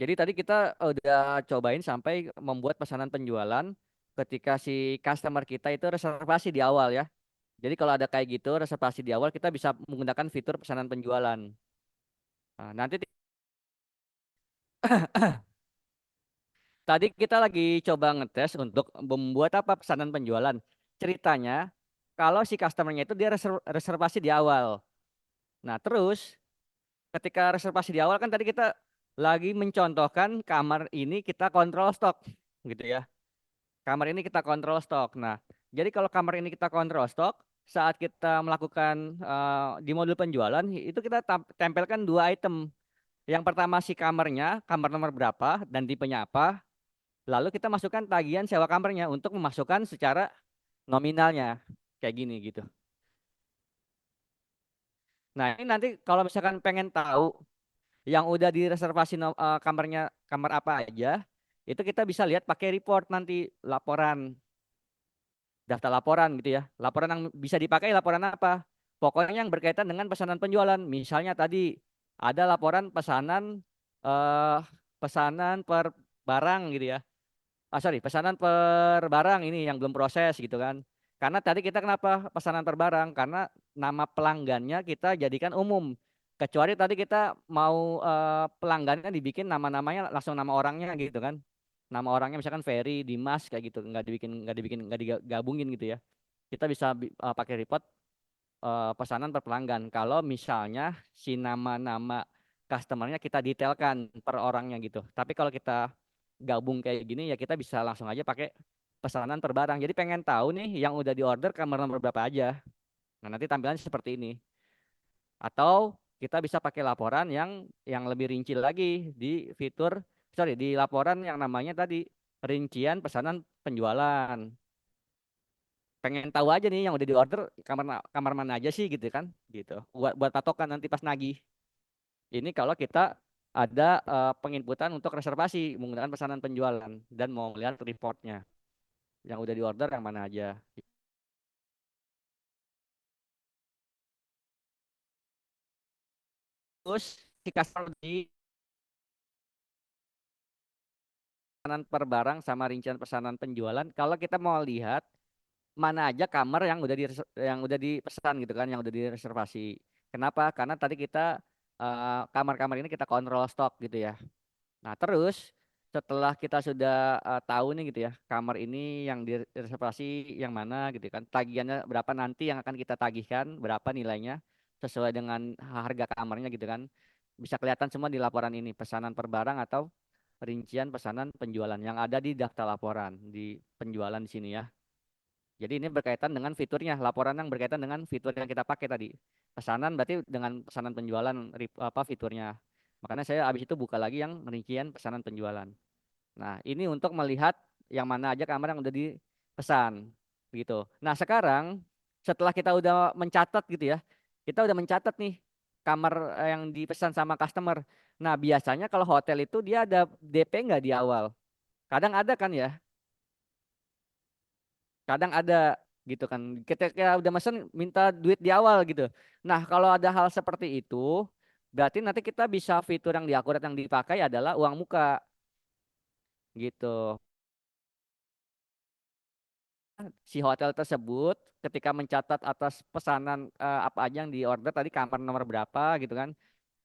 Jadi tadi kita udah cobain sampai membuat pesanan penjualan ketika si customer kita itu reservasi di awal ya. Jadi kalau ada kayak gitu reservasi di awal kita bisa menggunakan fitur pesanan penjualan. Nah, nanti tadi kita lagi coba ngetes untuk membuat apa pesanan penjualan. Ceritanya kalau si customernya itu dia reservasi di awal. Nah, terus ketika reservasi di awal kan tadi kita lagi mencontohkan kamar ini kita kontrol stok gitu ya. Kamar ini kita kontrol stok. Nah, jadi kalau kamar ini kita kontrol stok, saat kita melakukan di modul penjualan itu kita tempelkan dua item. Yang pertama si kamarnya, kamar nomor berapa dan tipenya apa. Lalu kita masukkan tagihan sewa kamarnya untuk memasukkan secara nominalnya kayak gini gitu. Nah, ini nanti kalau misalkan pengen tahu yang udah direservasi kamarnya kamar apa aja, itu kita bisa lihat pakai report nanti laporan daftar laporan gitu ya. Laporan yang bisa dipakai laporan apa? Pokoknya yang berkaitan dengan pesanan penjualan. Misalnya tadi ada laporan eh, pesanan per barang gitu ya. Sorry, pesanan per barang ini yang belum proses gitu kan. Karena tadi kita kenapa pesanan per barang? Karena nama pelanggannya kita jadikan umum. Kecuali tadi kita mau pelanggannya dibikin nama-namanya langsung nama orangnya gitu kan. Nama orangnya misalkan Ferry, Dimas kayak gitu, nggak digabungin gitu ya. Kita bisa pakai report pesanan per pelanggan. Kalau misalnya si nama-nama customernya kita detailkan per orangnya gitu. Tapi kalau kita gabung kayak gini ya kita bisa langsung aja pakai pesanan per barang. Jadi pengen tahu nih yang udah diorder kamar nomor berapa aja. Nah, nanti tampilannya seperti ini. Atau kita bisa pakai laporan yang lebih rinci lagi di fitur, sorry, di laporan yang namanya tadi rincian pesanan penjualan. Pengen tahu aja nih yang udah diorder kamar mana aja sih gitu kan, gitu. Buat patokan nanti pas nagih. Ini kalau kita ada penginputan untuk reservasi menggunakan pesanan penjualan dan mau lihat reportnya yang udah diorder yang mana aja. Terus si customer di pesanan per barang sama rincian pesanan penjualan, kalau kita mau lihat mana aja kamar yang udah dipesan gitu kan, yang udah direservasi. Kenapa? Karena tadi kita kamar-kamar ini kita kontrol stok gitu ya. Nah, terus setelah kita sudah tahu nih gitu ya, kamar ini yang direservasi yang mana gitu kan, tagihannya berapa nanti yang akan kita tagihkan, berapa nilainya sesuai dengan harga kamarnya gitu kan. Bisa kelihatan semua di laporan ini, pesanan per barang atau rincian pesanan penjualan yang ada di daftar laporan di penjualan di sini ya. Jadi ini berkaitan dengan fiturnya, laporan yang berkaitan dengan fitur yang kita pakai tadi. Pesanan berarti dengan pesanan penjualan apa fiturnya. Makanya saya habis itu buka lagi yang rincian pesanan penjualan. Nah, ini untuk melihat yang mana aja kamar yang udah dipesan gitu. Nah, sekarang setelah kita udah mencatat gitu ya. Kita udah mencatat nih kamar yang dipesan sama customer. Nah, biasanya kalau hotel itu dia ada DP nggak di awal? Kadang ada kan ya? Kadang ada gitu kan. Ketika udah mesen minta duit di awal gitu. Nah, kalau ada hal seperti itu, berarti nanti kita bisa fitur yang di akurat yang dipakai adalah uang muka gitu. Si hotel tersebut ketika mencatat atas pesanan apa aja yang diorder tadi kamar nomor berapa gitu kan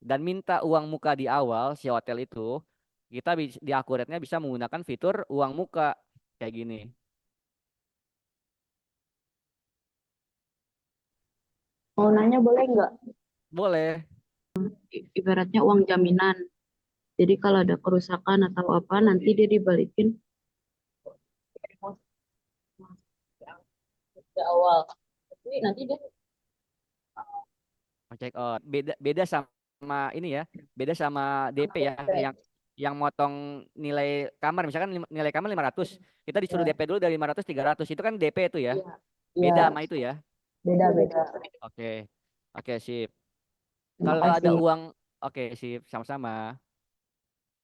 dan minta uang muka di awal si hotel itu kita di akuratnya bisa menggunakan fitur uang muka kayak gini. Mau nanya boleh nggak? Boleh. Ibaratnya uang jaminan. Jadi kalau ada kerusakan atau apa, nanti dia dibalikin di awal. Tapi nanti dia Check out. Beda beda sama ini ya. Beda sama DP ya yang motong nilai kamar misalkan nilai kamar 500. Kita disuruh DP dulu dari 500 300. Itu kan DP itu ya. iya, Beda iya, sama itu ya. beda-beda. Oke. Oke, sip. Terima Kalau ada kasih. uang oke, sip, sama-sama.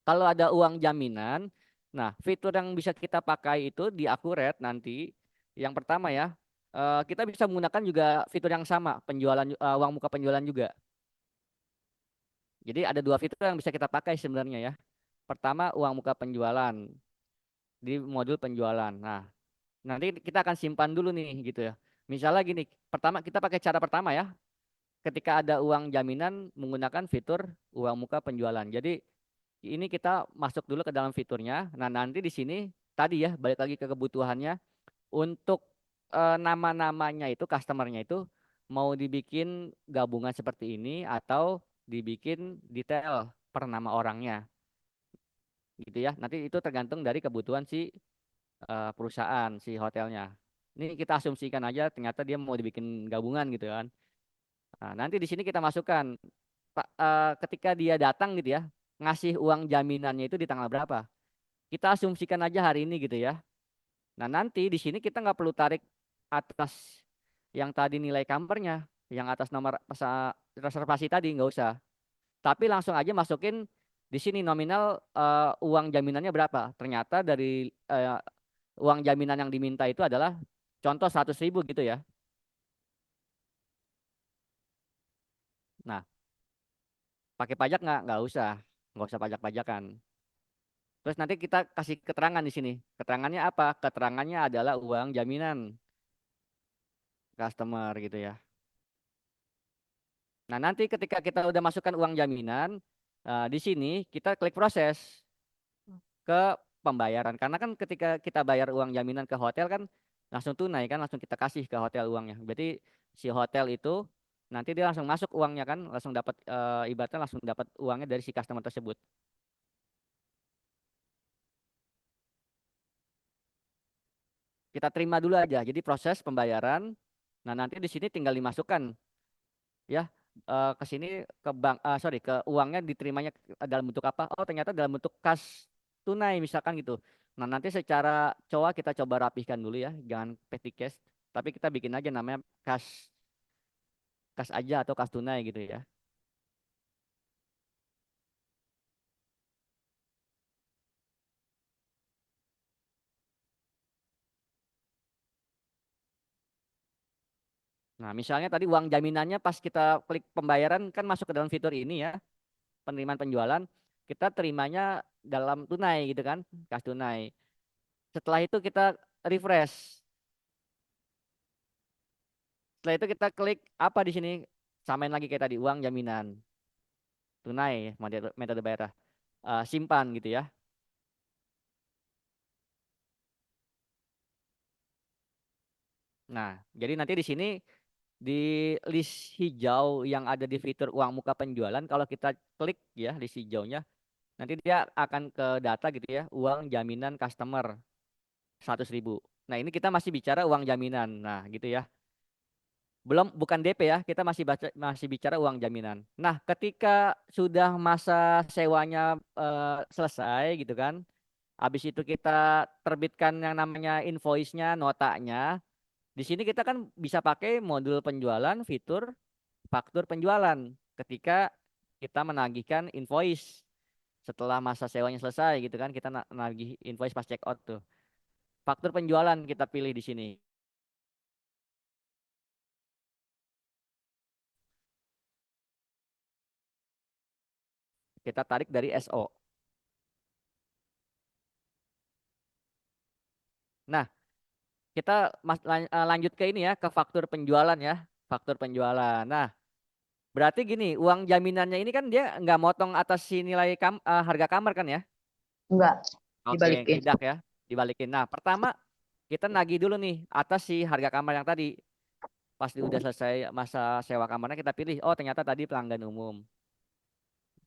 Kalau ada uang jaminan, nah fitur yang bisa kita pakai itu di Akuret nanti. Yang pertama ya, kita bisa menggunakan juga fitur yang sama, penjualan uang muka penjualan juga. Jadi ada dua fitur yang bisa kita pakai sebenarnya ya. Pertama uang muka penjualan di modul penjualan. Nah, nanti kita akan simpan dulu nih gitu ya. Misalnya gini, pertama kita pakai cara pertama ya. Ketika ada uang jaminan menggunakan fitur uang muka penjualan. Jadi ini kita masuk dulu ke dalam fiturnya. Nah, nanti di sini tadi ya balik lagi ke kebutuhannya untuk nama-namanya itu customernya itu mau dibikin gabungan seperti ini atau dibikin detail per nama orangnya gitu ya. Nanti itu tergantung dari kebutuhan si perusahaan si hotelnya. Ini kita asumsikan aja ternyata dia mau dibikin gabungan gitu kan. Nah, nanti di sini kita masukkan ketika dia datang gitu ya, ngasih uang jaminannya itu di tanggal berapa. Kita asumsikan aja hari ini gitu ya. Nah, nanti di sini kita nggak perlu tarik atas yang tadi nilai kampernya, yang atas nomor reservasi tadi nggak usah. Tapi langsung aja masukin di sini nominal uang jaminannya berapa. Ternyata dari uang jaminan yang diminta itu adalah contoh 100.000 gitu ya. Nah, Pakai pajak nggak? Nggak usah pajak-pajakan. Terus nanti kita kasih keterangan di sini. Keterangannya apa? Keterangannya adalah uang jaminan customer gitu ya. Nah, nanti ketika kita udah masukkan uang jaminan, di sini kita klik proses ke pembayaran. Karena kan ketika kita bayar uang jaminan ke hotel kan langsung tunai kan, langsung kita kasih ke hotel uangnya. Berarti si hotel itu nanti dia langsung masuk uangnya kan, langsung dapat ibaratnya langsung dapat uangnya dari si customer tersebut. Kita terima dulu aja. Jadi proses pembayaran. Nah, nanti di sini tinggal dimasukkan ya ke sini ke bank sorry ke uangnya diterimanya dalam bentuk apa? Oh, ternyata dalam bentuk kas tunai misalkan gitu. Nah, nanti secara kita coba rapihkan dulu ya, jangan petty cash, tapi kita bikin aja namanya kas kas aja atau kas tunai gitu ya. Nah, misalnya tadi uang jaminannya pas kita klik pembayaran kan masuk ke dalam fitur ini ya, penerimaan penjualan, kita terimanya dalam tunai gitu kan, kas tunai. Setelah itu kita refresh. Setelah itu kita klik apa di sini? Samain lagi kayak tadi, uang jaminan, tunai, metode bayar, simpan gitu ya. Nah, jadi nanti di sini di list hijau yang ada di fitur uang muka penjualan, kalau kita klik ya list hijaunya, nanti dia akan ke data gitu ya, uang jaminan customer 100.000. Nah, ini kita masih bicara uang jaminan. Nah, gitu ya. Bukan DP ya, kita masih bicara uang jaminan. Nah, ketika sudah masa sewanya selesai gitu kan, habis itu kita terbitkan yang namanya invoice-nya, notanya. Di sini kita kan bisa pakai modul penjualan, fitur faktur penjualan ketika kita menagihkan invoice setelah masa sewanya selesai gitu kan, kita nagih invoice pas check out tuh. Faktur penjualan kita pilih di sini. Kita tarik dari SO. Nah, kita lanjut ke ini ya, ke faktur penjualan ya. Faktur penjualan. Nah, berarti gini, uang jaminannya ini kan dia nggak motong atas si nilai harga kamar kan ya? Enggak, Oke, dibalikin. tidak ya, dibalikin. Nah, pertama kita nagih dulu nih atas si harga kamar yang tadi. Pas udah selesai masa sewa kamarnya kita pilih, oh ternyata tadi pelanggan umum.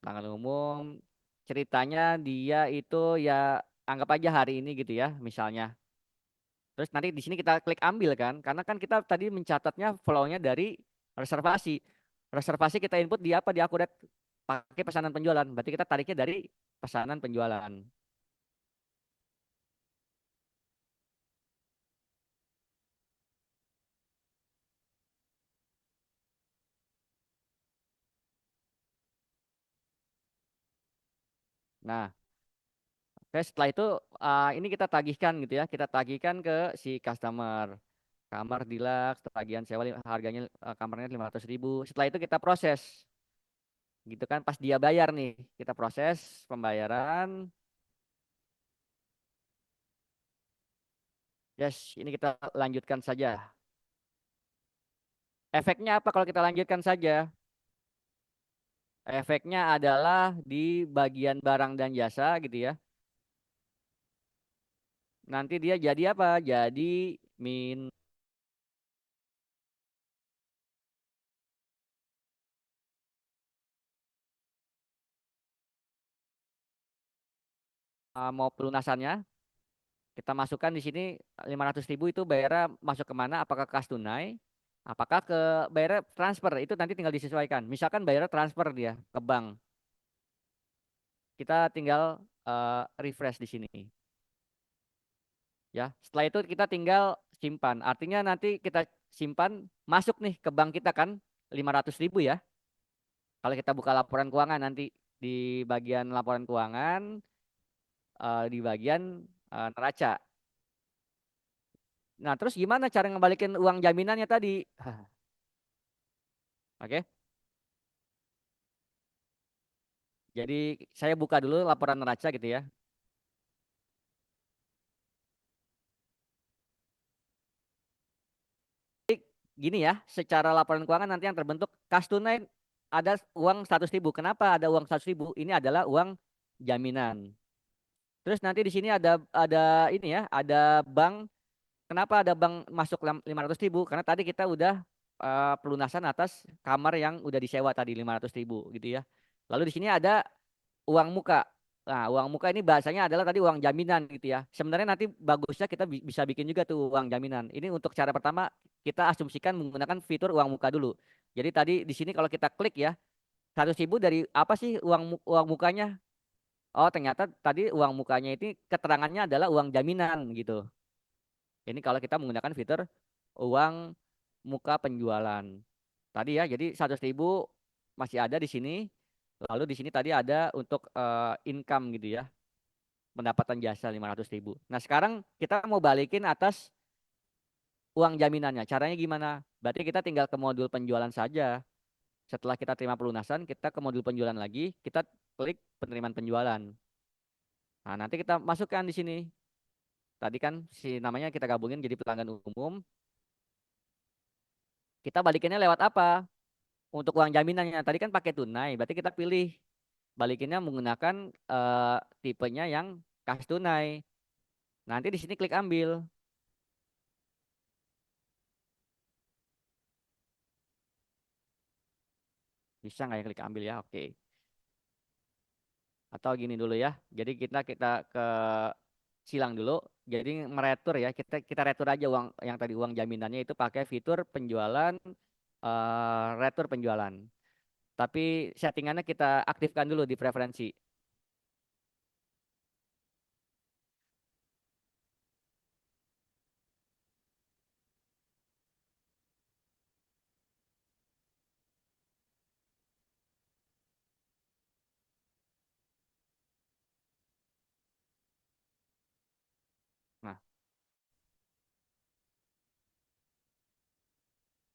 Pelanggan umum, ceritanya dia itu ya anggap aja hari ini gitu ya, misalnya. Terus nanti di sini kita klik ambil kan, karena kan kita tadi mencatatnya flow-nya dari reservasi. Reservasi kita input di apa? Di akurat pakai pesanan penjualan. Berarti kita tariknya dari pesanan penjualan. Nah, oke, setelah itu ini kita tagihkan gitu ya. Kita tagihkan ke si customer. Kamar deluxe, tagihan sewa harganya kamarnya 500.000. Setelah itu kita proses. Gitu kan pas dia bayar nih, kita proses pembayaran. Yes, ini kita lanjutkan saja. Efeknya apa kalau kita lanjutkan saja? Efeknya adalah di bagian barang dan jasa gitu ya. Nanti dia jadi apa? Jadi min mau pelunasannya kita masukkan di sini 500.000 itu bayarnya masuk ke mana? Apakah kas tunai? Apakah ke bayarnya transfer? Itu nanti tinggal disesuaikan. Misalkan bayarnya transfer dia ke bank, kita tinggal refresh di sini. Ya, setelah itu kita tinggal simpan. Artinya nanti kita simpan masuk nih ke bank kita kan 500.000 ya. Kalau kita buka laporan keuangan nanti di bagian laporan keuangan di bagian neraca. Nah, terus gimana cara ngembalikin uang jaminannya tadi? Oke. Jadi saya buka dulu laporan neraca gitu ya. Gini ya, secara laporan keuangan nanti yang terbentuk kas tunai ada uang 100.000. Kenapa ada uang 100.000? Ini adalah uang jaminan. Terus nanti di sini ada ini ya, ada bank. Kenapa ada bank masuk 500.000? Karena tadi kita udah pelunasan atas kamar yang udah disewa tadi 500.000 gitu ya. Lalu di sini ada uang muka. Nah, uang muka ini bahasanya adalah tadi uang jaminan gitu ya. Sebenarnya nanti bagusnya kita bisa bikin juga tuh uang jaminan. Ini untuk cara pertama kita asumsikan menggunakan fitur uang muka dulu. Jadi tadi di sini kalau kita klik ya, 100.000 dari apa sih uang mukanya? Oh, ternyata tadi uang mukanya ini keterangannya adalah uang jaminan gitu. Ini kalau kita menggunakan fitur uang muka penjualan. Tadi ya, jadi 100.000 masih ada di sini. Lalu di sini tadi ada untuk income gitu ya, pendapatan jasa 500.000. Nah sekarang kita mau balikin atas uang jaminannya. Caranya gimana? Berarti kita tinggal ke modul penjualan saja. Setelah kita terima pelunasan, kita ke modul penjualan lagi, kita klik penerimaan penjualan. Nah nanti kita masukkan di sini. Tadi kan si namanya kita gabungin jadi pelanggan umum. Kita balikinnya lewat apa? Untuk uang jaminannya. Tadi kan pakai tunai. Berarti kita pilih balikinnya menggunakan tipenya yang kas tunai. Nanti di sini klik ambil. Bisa nggak ya klik ambil ya? Oke. Atau gini dulu ya. Jadi kita ke silang dulu. Jadi meretur ya. Kita retur aja uang yang tadi uang jaminannya itu pakai fitur penjualan retur penjualan. Tapi settingannya kita aktifkan dulu di preferensi. Nah,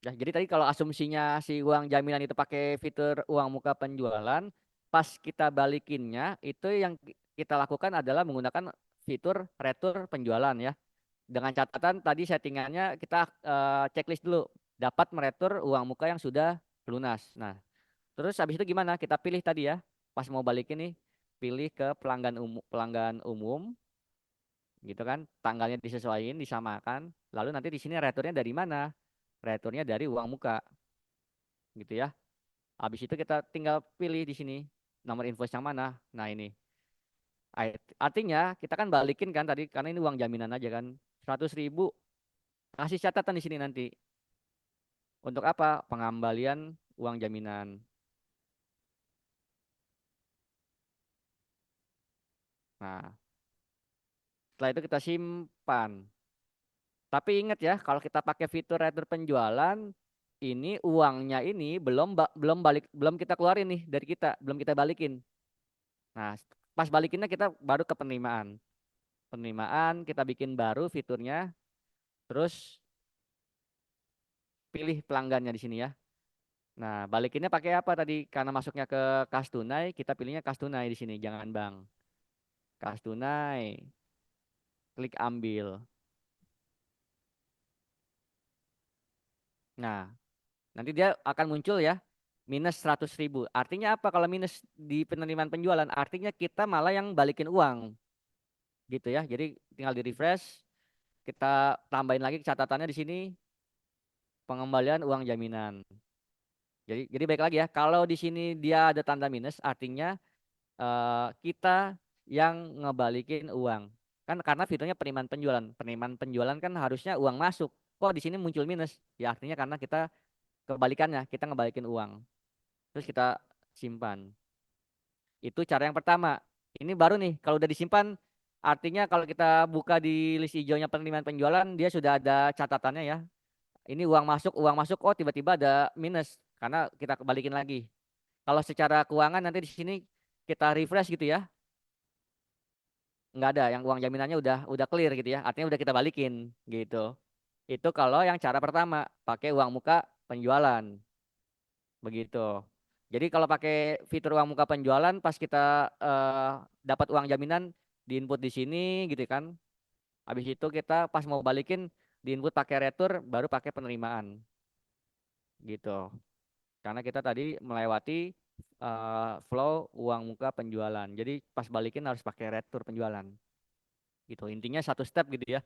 ya, jadi tadi kalau asumsinya si uang jaminan itu pakai fitur uang muka penjualan, pas kita balikinnya itu yang kita lakukan adalah menggunakan fitur retur penjualan ya. Dengan catatan tadi settingannya kita checklist dulu, dapat meretur uang muka yang sudah lunas. Nah, terus habis itu gimana? Kita pilih tadi ya, pas mau balikin nih, pilih ke pelanggan umum, gitu kan? Tanggalnya disesuaikan, disamakan. Lalu nanti di sini returnya dari mana? Returnya dari uang muka, gitu ya. Habis itu kita tinggal pilih di sini nomor invoice yang mana. Nah ini, artinya kita kan balikin kan tadi karena ini uang jaminan aja kan. 100.000 kasih catatan di sini nanti. Untuk apa? Pengembalian uang jaminan. Nah, setelah itu kita simpan. Tapi ingat ya, kalau kita pakai fitur retur penjualan, ini uangnya ini belum kita keluarin nih dari kita, belum kita balikin. Nah, pas balikinnya kita baru ke penerimaan. Penerimaan kita bikin baru fiturnya, terus pilih pelanggannya di sini ya. Nah, balikinnya pakai apa tadi? Karena masuknya ke kas tunai, kita pilihnya kas tunai di sini, jangan bank. Kas tunai, klik ambil. Nah, nanti dia akan muncul ya, minus 100.000. Artinya apa kalau minus di penerimaan penjualan? Artinya kita malah yang balikin uang, gitu ya. Jadi tinggal di refresh, kita tambahin lagi catatannya di sini, pengembalian uang jaminan. Jadi baik lagi ya, kalau di sini dia ada tanda minus, artinya kita yang ngebalikin uang. Kan karena fiturnya penerimaan penjualan. Penerimaan penjualan kan harusnya uang masuk. Kok di sini muncul minus? Ya artinya karena kita kebalikannya, kita ngebalikin uang. Terus kita simpan. Itu cara yang pertama. Ini baru nih, kalau udah disimpan, artinya kalau kita buka di list hijaunya penerimaan penjualan, dia sudah ada catatannya ya. Ini uang masuk, oh tiba-tiba ada minus karena kita kebalikin lagi. Kalau secara keuangan nanti di sini kita refresh gitu ya, nggak ada yang uang jaminannya udah clear gitu ya, artinya udah kita balikin gitu. Itu kalau yang cara pertama pakai uang muka penjualan begitu. Jadi kalau pakai fitur uang muka penjualan, pas kita dapat uang jaminan, diinput di sini gitu kan. Habis itu kita pas mau balikin, diinput pakai retur, baru pakai penerimaan gitu. Karena kita tadi melewati flow uang muka penjualan. Jadi pas balikin harus pakai retur penjualan. Gitu. Intinya satu step gitu ya.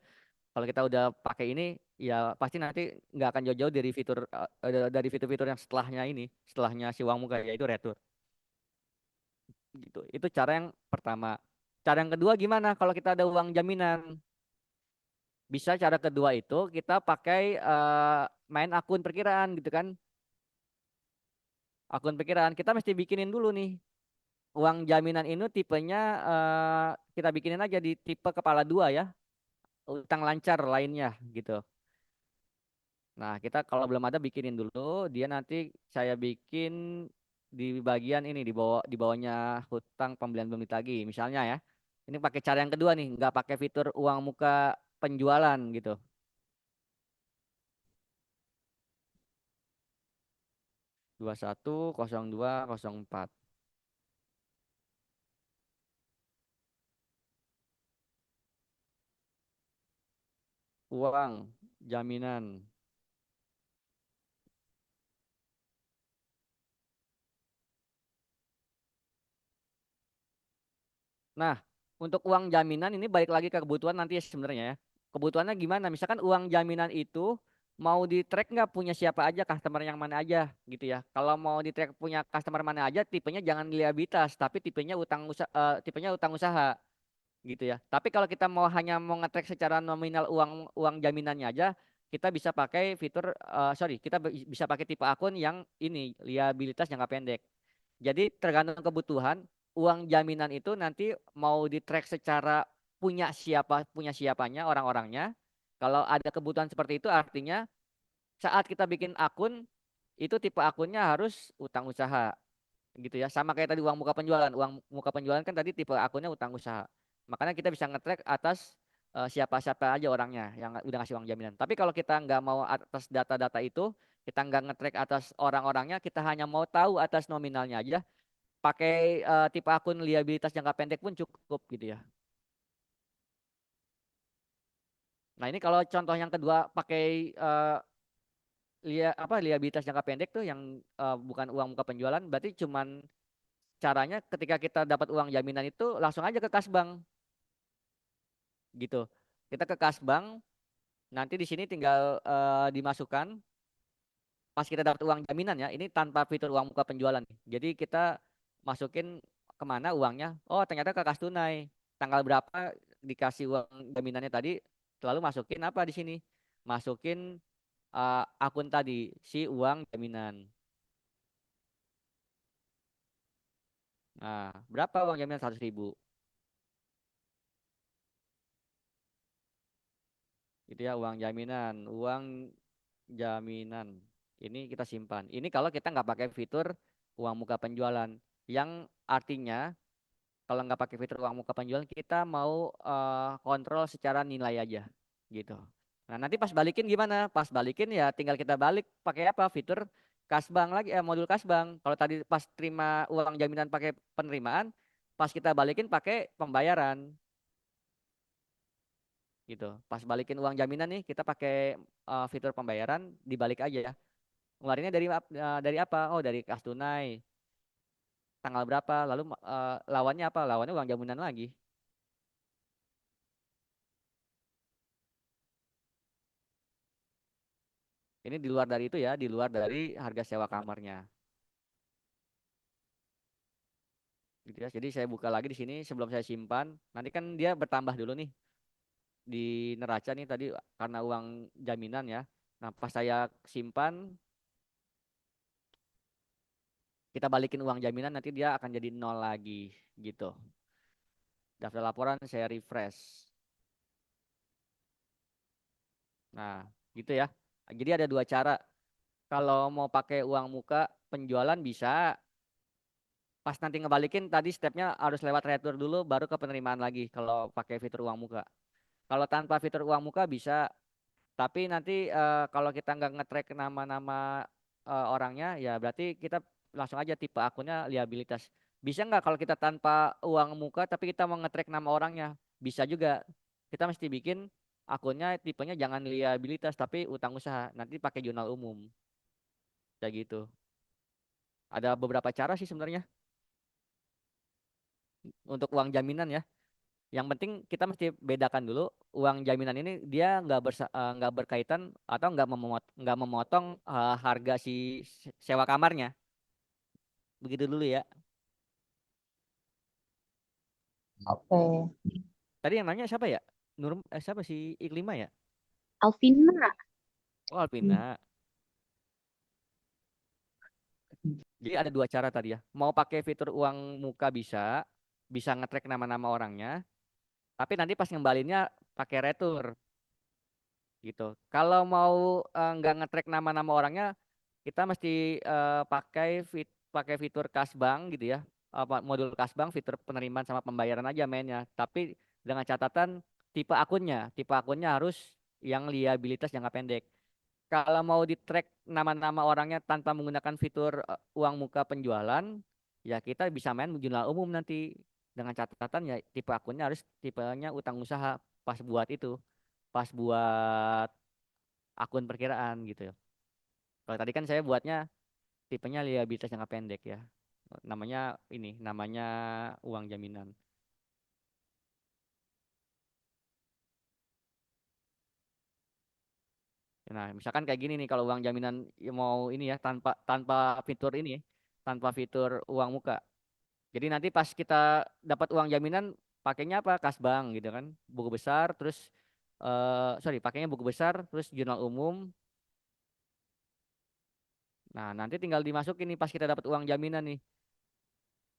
Kalau kita udah pakai ini, ya pasti nanti nggak akan jauh-jauh dari fitur dari fitur-fitur yang setelahnya ini, setelahnya si uang muka yaitu retur. Gitu. Itu cara yang pertama. Cara yang kedua gimana kalau kita ada uang jaminan? Bisa cara kedua itu kita pakai main akun perkiraan gitu kan. Akun perkiraan kita mesti bikinin dulu nih. Uang jaminan ini tipenya kita bikinin aja di tipe kepala dua ya. Utang lancar lainnya gitu. Nah, kita kalau belum ada bikinin dulu, dia nanti saya bikin di bagian ini di bawahnya hutang pembelian belum ditagih misalnya ya. Ini pakai cara yang kedua nih, nggak pakai fitur uang muka penjualan gitu. 210204 uang jaminan. Nah, untuk uang jaminan ini balik lagi ke kebutuhan nanti ya sebenarnya ya. Kebutuhannya gimana? Misalkan uang jaminan itu mau di track nggak punya siapa aja, customer yang mana aja gitu ya. Kalau mau di track punya customer mana aja, tipenya jangan liabilitas, tapi tipenya utang usaha gitu ya. Tapi kalau kita hanya mau nge-track secara nominal uang uang jaminannya aja, kita bisa pakai fitur kita bisa pakai tipe akun yang ini liabilitas jangka pendek. Jadi tergantung kebutuhan, uang jaminan itu nanti mau di-track secara punya siapanya orang-orangnya. Kalau ada kebutuhan seperti itu artinya saat kita bikin akun itu tipe akunnya harus utang usaha gitu ya. Sama kayak tadi uang muka penjualan. Uang muka penjualan kan tadi tipe akunnya utang usaha. Makanya kita bisa nge-track atas siapa-siapa aja orangnya yang udah ngasih uang jaminan. Tapi kalau kita nggak mau atas data-data itu, kita nggak nge-track atas orang-orangnya, kita hanya mau tahu atas nominalnya aja, pakai tipe akun liabilitas jangka pendek pun cukup gitu ya. Nah ini kalau contoh yang kedua pakai liabilitas jangka pendek tuh yang bukan uang muka penjualan, berarti cuman caranya ketika kita dapat uang jaminan itu langsung aja ke kas bank gitu. Kita ke kas bank, nanti di sini tinggal dimasukkan pas kita dapat uang jaminan ya. Ini tanpa fitur uang muka penjualan nih. Jadi kita masukin kemana uangnya? Oh ternyata ke kas tunai. Tanggal berapa dikasih uang jaminannya tadi? Lalu masukin apa di sini? Masukin akun tadi si uang jaminan. Nah, berapa uang jaminan 100.000? Itu ya uang jaminan, uang jaminan. Ini kita simpan. Ini kalau kita nggak pakai fitur uang muka penjualan, yang artinya kalau nggak pakai fitur uang muka penjualan kita mau kontrol secara nilai aja gitu. Nah nanti pas balikin gimana? Pas balikin ya tinggal kita balik pakai apa? Fitur kasbank lagi, modul kasbank. Kalau tadi pas terima uang jaminan pakai penerimaan, pas kita balikin pakai pembayaran gitu. Pas balikin uang jaminan nih kita pakai fitur pembayaran dibalik aja ya. Ngeluarinnya dari apa? Oh dari kas tunai. Tanggal berapa? Lalu lawannya apa? Lawannya uang jaminan lagi. Ini di luar dari itu ya, di luar dari harga sewa kamarnya. Gitu ya. Jadi saya buka lagi di sini sebelum saya simpan. Nanti kan dia bertambah dulu nih di neraca nih tadi karena uang jaminan ya. Nah, pas saya simpan, kita balikin uang jaminan nanti dia akan jadi nol lagi gitu. Daftar laporan saya refresh. Nah, gitu ya. Jadi ada dua cara. Kalau mau pakai uang muka penjualan bisa. Pas nanti ngebalikin tadi stepnya harus lewat retur dulu baru ke penerimaan lagi kalau pakai fitur uang muka. Kalau tanpa fitur uang muka bisa, tapi nanti kalau kita nggak nge-track nama-nama orangnya, ya berarti kita langsung aja tipe akunnya liabilitas. Bisa nggak kalau kita tanpa uang muka tapi kita mau nge-track nama orangnya? Bisa juga. Kita mesti bikin akunnya tipenya jangan liabilitas tapi utang usaha. Nanti pakai jurnal umum. Kayak gitu. Ada beberapa cara sih sebenarnya untuk uang jaminan ya. Yang penting kita mesti bedakan dulu uang jaminan ini dia nggak berkaitan atau nggak memotong harga si sewa kamarnya. Begitu dulu ya. Oke. Tadi yang nanya siapa ya? Siapa sih Iklima ya? Alvina. Oh, Alvina. Jadi ada dua cara tadi ya. Mau pakai fitur uang muka bisa, bisa nge-track nama-nama orangnya, tapi nanti pas ngembalinnya pakai retur gitu. Kalau mau nggak nge-track nama-nama orangnya, kita mesti pakai fitur kas bank gitu ya. Modul kas bank, fitur penerimaan sama pembayaran aja mainnya. Tapi dengan catatan tipe akunnya harus yang liabilitas jangka pendek. Kalau mau di-track nama-nama orangnya tanpa menggunakan fitur uang muka penjualan, ya kita bisa main jurnal umum nanti dengan catatan ya tipe akunnya harus tipenya utang usaha pas buat akun perkiraan gitu ya. Kalau tadi kan saya buatnya tipenya liabilitas jangka pendek ya. Namanya uang jaminan. Nah, misalkan kayak gini nih kalau uang jaminan ya mau ini ya tanpa fitur ini, tanpa fitur uang muka. Jadi nanti pas kita dapat uang jaminan pakainya apa? Kas bank gitu kan. Buku besar terus sorry, pakainya buku besar terus jurnal umum. Nah, nanti tinggal dimasukin nih pas kita dapat uang jaminan nih.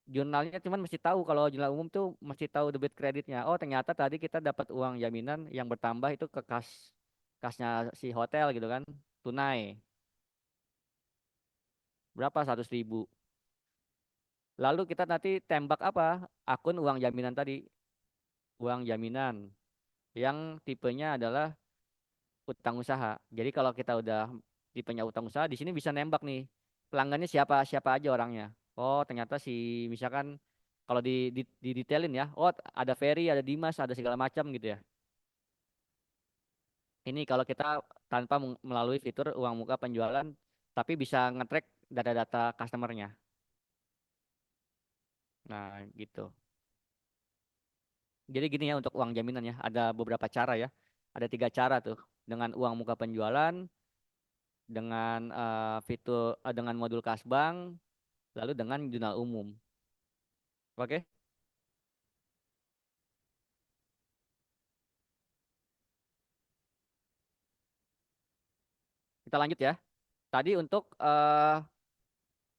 Jurnalnya cuman mesti tahu kalau jurnal umum tuh mesti tahu debit kreditnya. Oh, ternyata tadi kita dapat uang jaminan yang bertambah itu ke kasnya si hotel gitu kan. Tunai. Berapa? 100.000. Lalu kita nanti tembak apa? Akun uang jaminan tadi. Uang jaminan yang tipenya adalah utang usaha. Jadi kalau kita udah tipenya utang usaha, di sini bisa nembak nih pelanggannya siapa siapa aja orangnya. Oh ternyata si misalkan kalau di detailin ya, oh ada Ferry, ada Dimas, ada segala macam gitu ya. Ini kalau kita tanpa melalui fitur uang muka penjualan, tapi bisa nge-track data-data customernya. Nah gitu. Jadi gini ya untuk uang jaminan ya, ada beberapa cara ya. Ada 3 cara tuh dengan uang muka penjualan, dengan dengan modul kasbank, lalu dengan jurnal umum. Oke, kita lanjut ya. Tadi untuk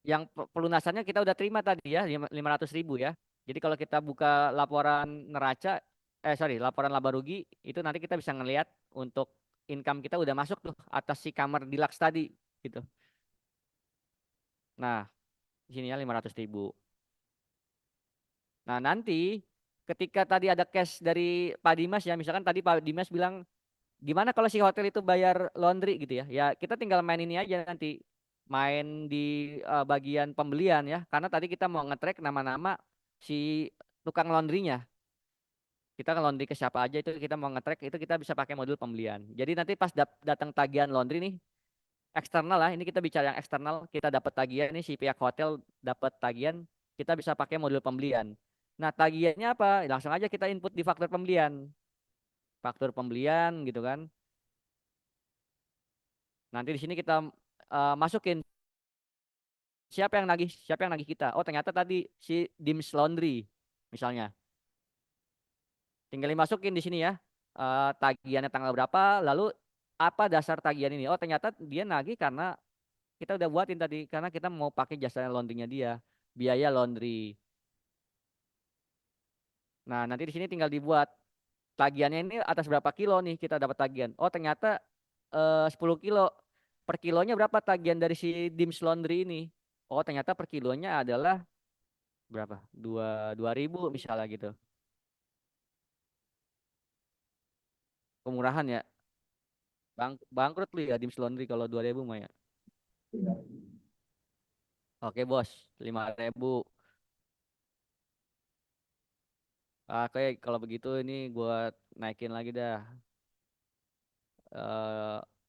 yang pelunasannya kita udah terima tadi ya 500.000 ya. Jadi kalau kita buka laporan neraca, laporan laba rugi itu nanti kita bisa ngelihat untuk income kita udah masuk tuh atas si kamar deluxe tadi gitu. Nah, di sini ya 500.000. Nah, nanti ketika tadi ada cash dari Pak Dimas ya, misalkan tadi Pak Dimas bilang gimana kalau si hotel itu bayar laundry gitu ya? Ya kita tinggal main ini aja nanti. Main di bagian pembelian ya. Karena tadi kita mau nge-track nama-nama si tukang laundrynya. Kita ke laundry ke siapa aja itu kita mau nge-track itu kita bisa pakai modul pembelian. Jadi nanti pas datang tagihan laundry nih eksternal lah, ini kita bicara yang eksternal, kita dapat tagihan nih si pihak hotel dapat tagihan, kita bisa pakai modul pembelian. Nah, tagihannya apa? Langsung aja kita input di faktur pembelian. Faktur pembelian gitu kan. Nanti di sini kita masukin siapa yang nagih kita. Oh, ternyata tadi si Dims Laundry misalnya. Tinggal dimasukin di sini ya. Tagihannya tanggal berapa, lalu apa dasar tagihan ini? Oh, ternyata dia nagih karena kita udah buatin tadi karena kita mau pakai jasa laundrynya dia. Biaya laundry. Nah, nanti di sini tinggal dibuat tagihannya ini atas berapa kilo nih kita dapat tagihan. Oh, ternyata 10 kilo. Per kilonya berapa tagihan dari si Dims Laundry ini? Oh, ternyata per kilonya adalah berapa? 2.000 misalnya gitu. Kemurahan ya. Bangkrut lu ya Dims Laundry kalau 2.000 mah ya. Oke bos, 5.000. Oke, kalau begitu ini gua naikin lagi dah,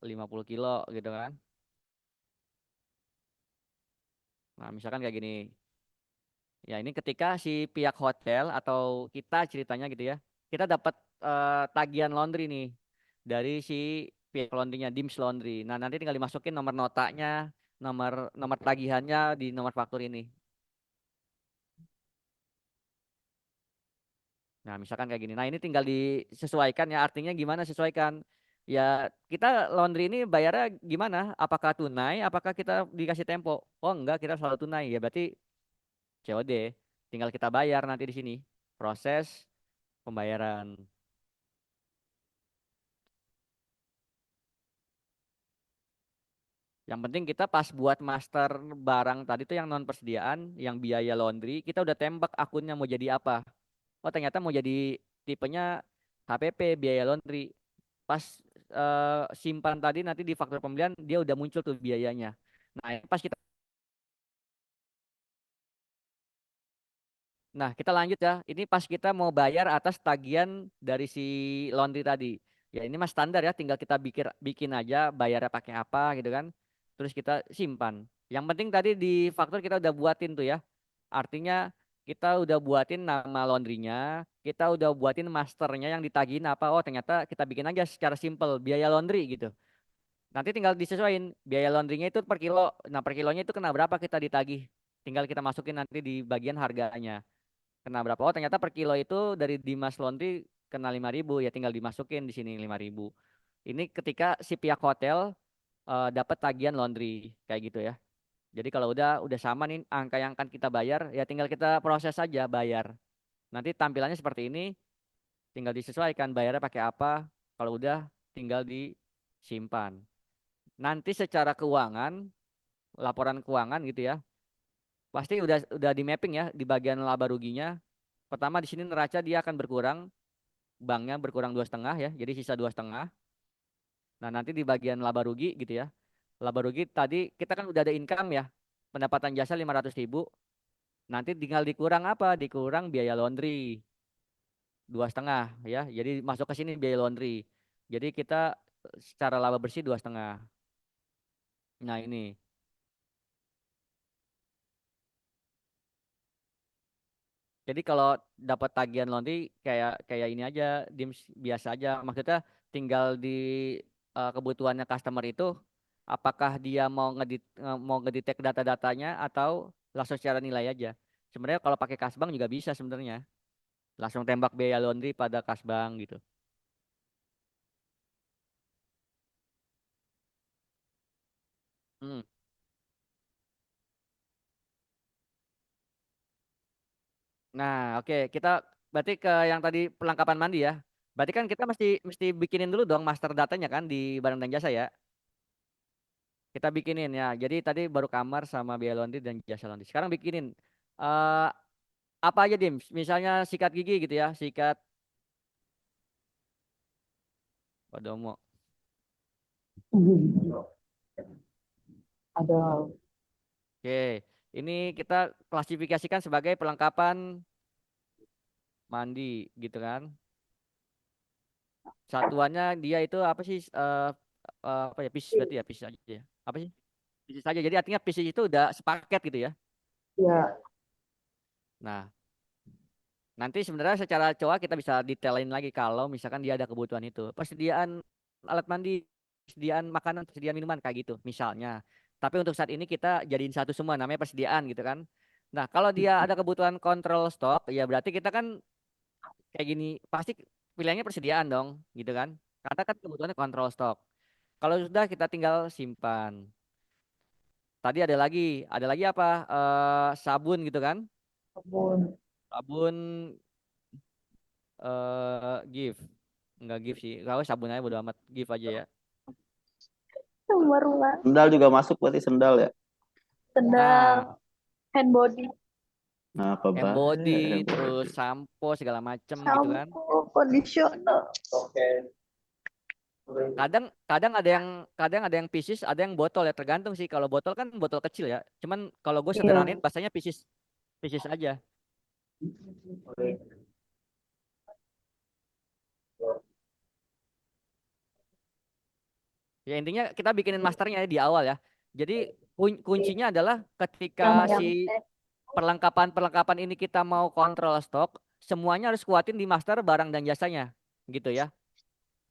50 kilo gitu kan. Nah, misalkan kayak gini. Ya, ini ketika si pihak hotel atau kita ceritanya gitu ya, kita dapat tagihan laundry nih dari si pihak laundrynya, Dims Laundry. Nah, nanti tinggal dimasukin nomor notanya, nomor nomor tagihannya di nomor faktur ini. Nah, misalkan kayak gini. Nah, ini tinggal disesuaikan ya. Artinya gimana sesuaikan? Ya, kita laundry ini bayarnya gimana? Apakah tunai? Apakah kita dikasih tempo? Oh, enggak, kita selalu tunai. Ya, berarti COD. Tinggal kita bayar nanti di sini. Proses pembayaran. Yang penting kita pas buat master barang tadi tuh yang non persediaan, yang biaya laundry, kita udah tembak akunnya mau jadi apa. Oh, ternyata mau jadi tipenya HPP, biaya laundry. Pas simpan tadi nanti di faktur pembelian dia udah muncul tuh biayanya. Nah, pas kita Nah, kita lanjut ya. Ini pas kita mau bayar atas tagihan dari si laundry tadi. Ya, ini mah standar ya, tinggal kita bikin aja bayarnya pakai apa gitu kan. Terus kita simpan. Yang penting tadi di faktur kita udah buatin tuh ya. Artinya kita udah buatin nama laundrynya, kita udah buatin masternya yang ditagihin apa. Oh, ternyata kita bikin aja secara simple biaya laundry gitu. Nanti tinggal disesuaikan biaya laundrynya itu per kilo. Nah, per kilonya itu kena berapa kita ditagih. Tinggal kita masukin nanti di bagian harganya. Kena berapa? Oh, ternyata per kilo itu dari Dimas Laundry kena 5.000, ya tinggal dimasukin di sini 5.000. Ini ketika si pihak hotel dapat tagihan laundry kayak gitu ya. Jadi kalau udah sama nih angka yang akan kita bayar, ya tinggal kita proses saja bayar. Nanti tampilannya seperti ini, tinggal disesuaikan bayarnya pakai apa. Kalau udah tinggal disimpan. Nanti secara keuangan, laporan keuangan gitu ya. Pasti udah di mapping ya di bagian laba ruginya. Pertama di sini neraca dia akan berkurang, banknya berkurang 2,5 ya, jadi sisa 2,5. Nah, nanti di bagian laba rugi gitu ya. Laba rugi tadi kita kan udah ada income ya, pendapatan jasa 500.000. Nanti tinggal dikurang apa? Dikurang biaya laundry 2,5 ya. Jadi masuk ke sini biaya laundry. Jadi kita secara laba bersih 2,5. Nah, ini. Jadi kalau dapat tagihan laundry kayak kayak ini aja, Dims biasa aja. Maksudnya tinggal di kebutuhannya customer itu, apakah dia mau ngedetect data-datanya atau langsung secara nilai aja. Sebenarnya kalau pakai Kasbank juga bisa sebenarnya. Langsung tembak biaya laundry pada Kasbank gitu. Hmm. Nah, oke, kita berarti ke yang tadi perlengkapan mandi ya. Berarti kan kita mesti mesti bikinin dulu dong master datanya kan di barang dan jasa ya. Kita bikinin ya. Jadi tadi baru kamar sama biaya laundry dan jasa laundry. Sekarang bikinin eh apa aja Dim? Misalnya sikat gigi gitu ya, sikat Kodomo. Ada Oke, ini kita klasifikasikan sebagai perlengkapan mandi gitu kan. Satuannya dia itu apa sih? Apa ya? Pieces berarti ya, pieces aja ya. Apa sih? Pieces aja. Jadi artinya pieces itu udah sepaket gitu ya. ya Nah, nanti sebenarnya secara coa kita bisa detailin lagi kalau misalkan dia ada kebutuhan itu. Persediaan alat mandi, persediaan makanan, persediaan minuman kayak gitu misalnya. Tapi untuk saat ini kita jadiin satu semua namanya persediaan gitu kan. Nah, kalau dia ada kebutuhan kontrol stok, ya berarti kita kan kayak gini pasti pilihannya persediaan dong gitu kan. Karena kan kebutuhannya kontrol stok. Kalau sudah kita tinggal simpan. Tadi ada lagi apa? Sabun gitu kan. sabun. Sabun gift. Enggak gift sih. Kalau sabun aja bodo amat. Gift aja ya. Baru lah. Sendal juga masuk berarti sendal ya. Sendal, Nah, hand body, Nah, apa hand body, bahaya terus body. sampo segala macem gitu kan. shampoo, conditioner. Oke. Kadang kadang ada yang pieces, ada yang botol ya, tergantung sih. Kalau botol kan botol kecil ya. Cuman kalau gue Iya. sederhanain bahasanya pieces pieces aja. Ya intinya kita bikinin masternya di awal ya. Jadi kuncinya adalah ketika si perlengkapan ini kita mau kontrol stok, semuanya harus kuatin di master barang dan jasanya, gitu ya.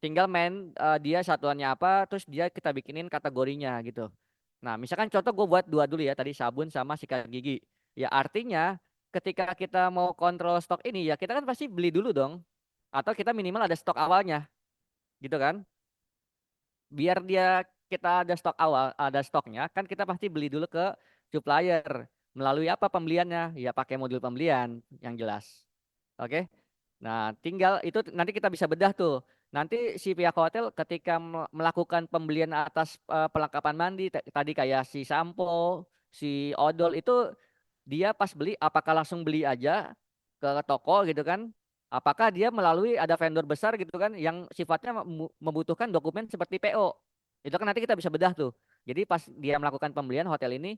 Tinggal main dia satuannya apa, terus dia kita bikinin kategorinya gitu. Nah, misalkan contoh gue buat dua dulu ya, tadi sabun sama sikat gigi. Ya artinya ketika kita mau kontrol stok ini ya kita kan pasti beli dulu dong. Atau kita minimal ada stok awalnya, gitu kan? Biar dia kita ada stok awal, ada stoknya, kan kita pasti beli dulu ke supplier. Melalui apa pembeliannya? Ya pakai modul pembelian yang jelas. Oke. Nah, tinggal itu nanti kita bisa bedah tuh. Nanti si pihak hotel ketika melakukan pembelian atas perlengkapan mandi tadi kayak si sampo, si odol itu dia pas beli apakah langsung beli aja ke toko gitu kan? Apakah dia melalui ada vendor besar gitu kan yang sifatnya membutuhkan dokumen seperti PO. Itu kan nanti kita bisa bedah tuh. Jadi pas dia melakukan pembelian hotel ini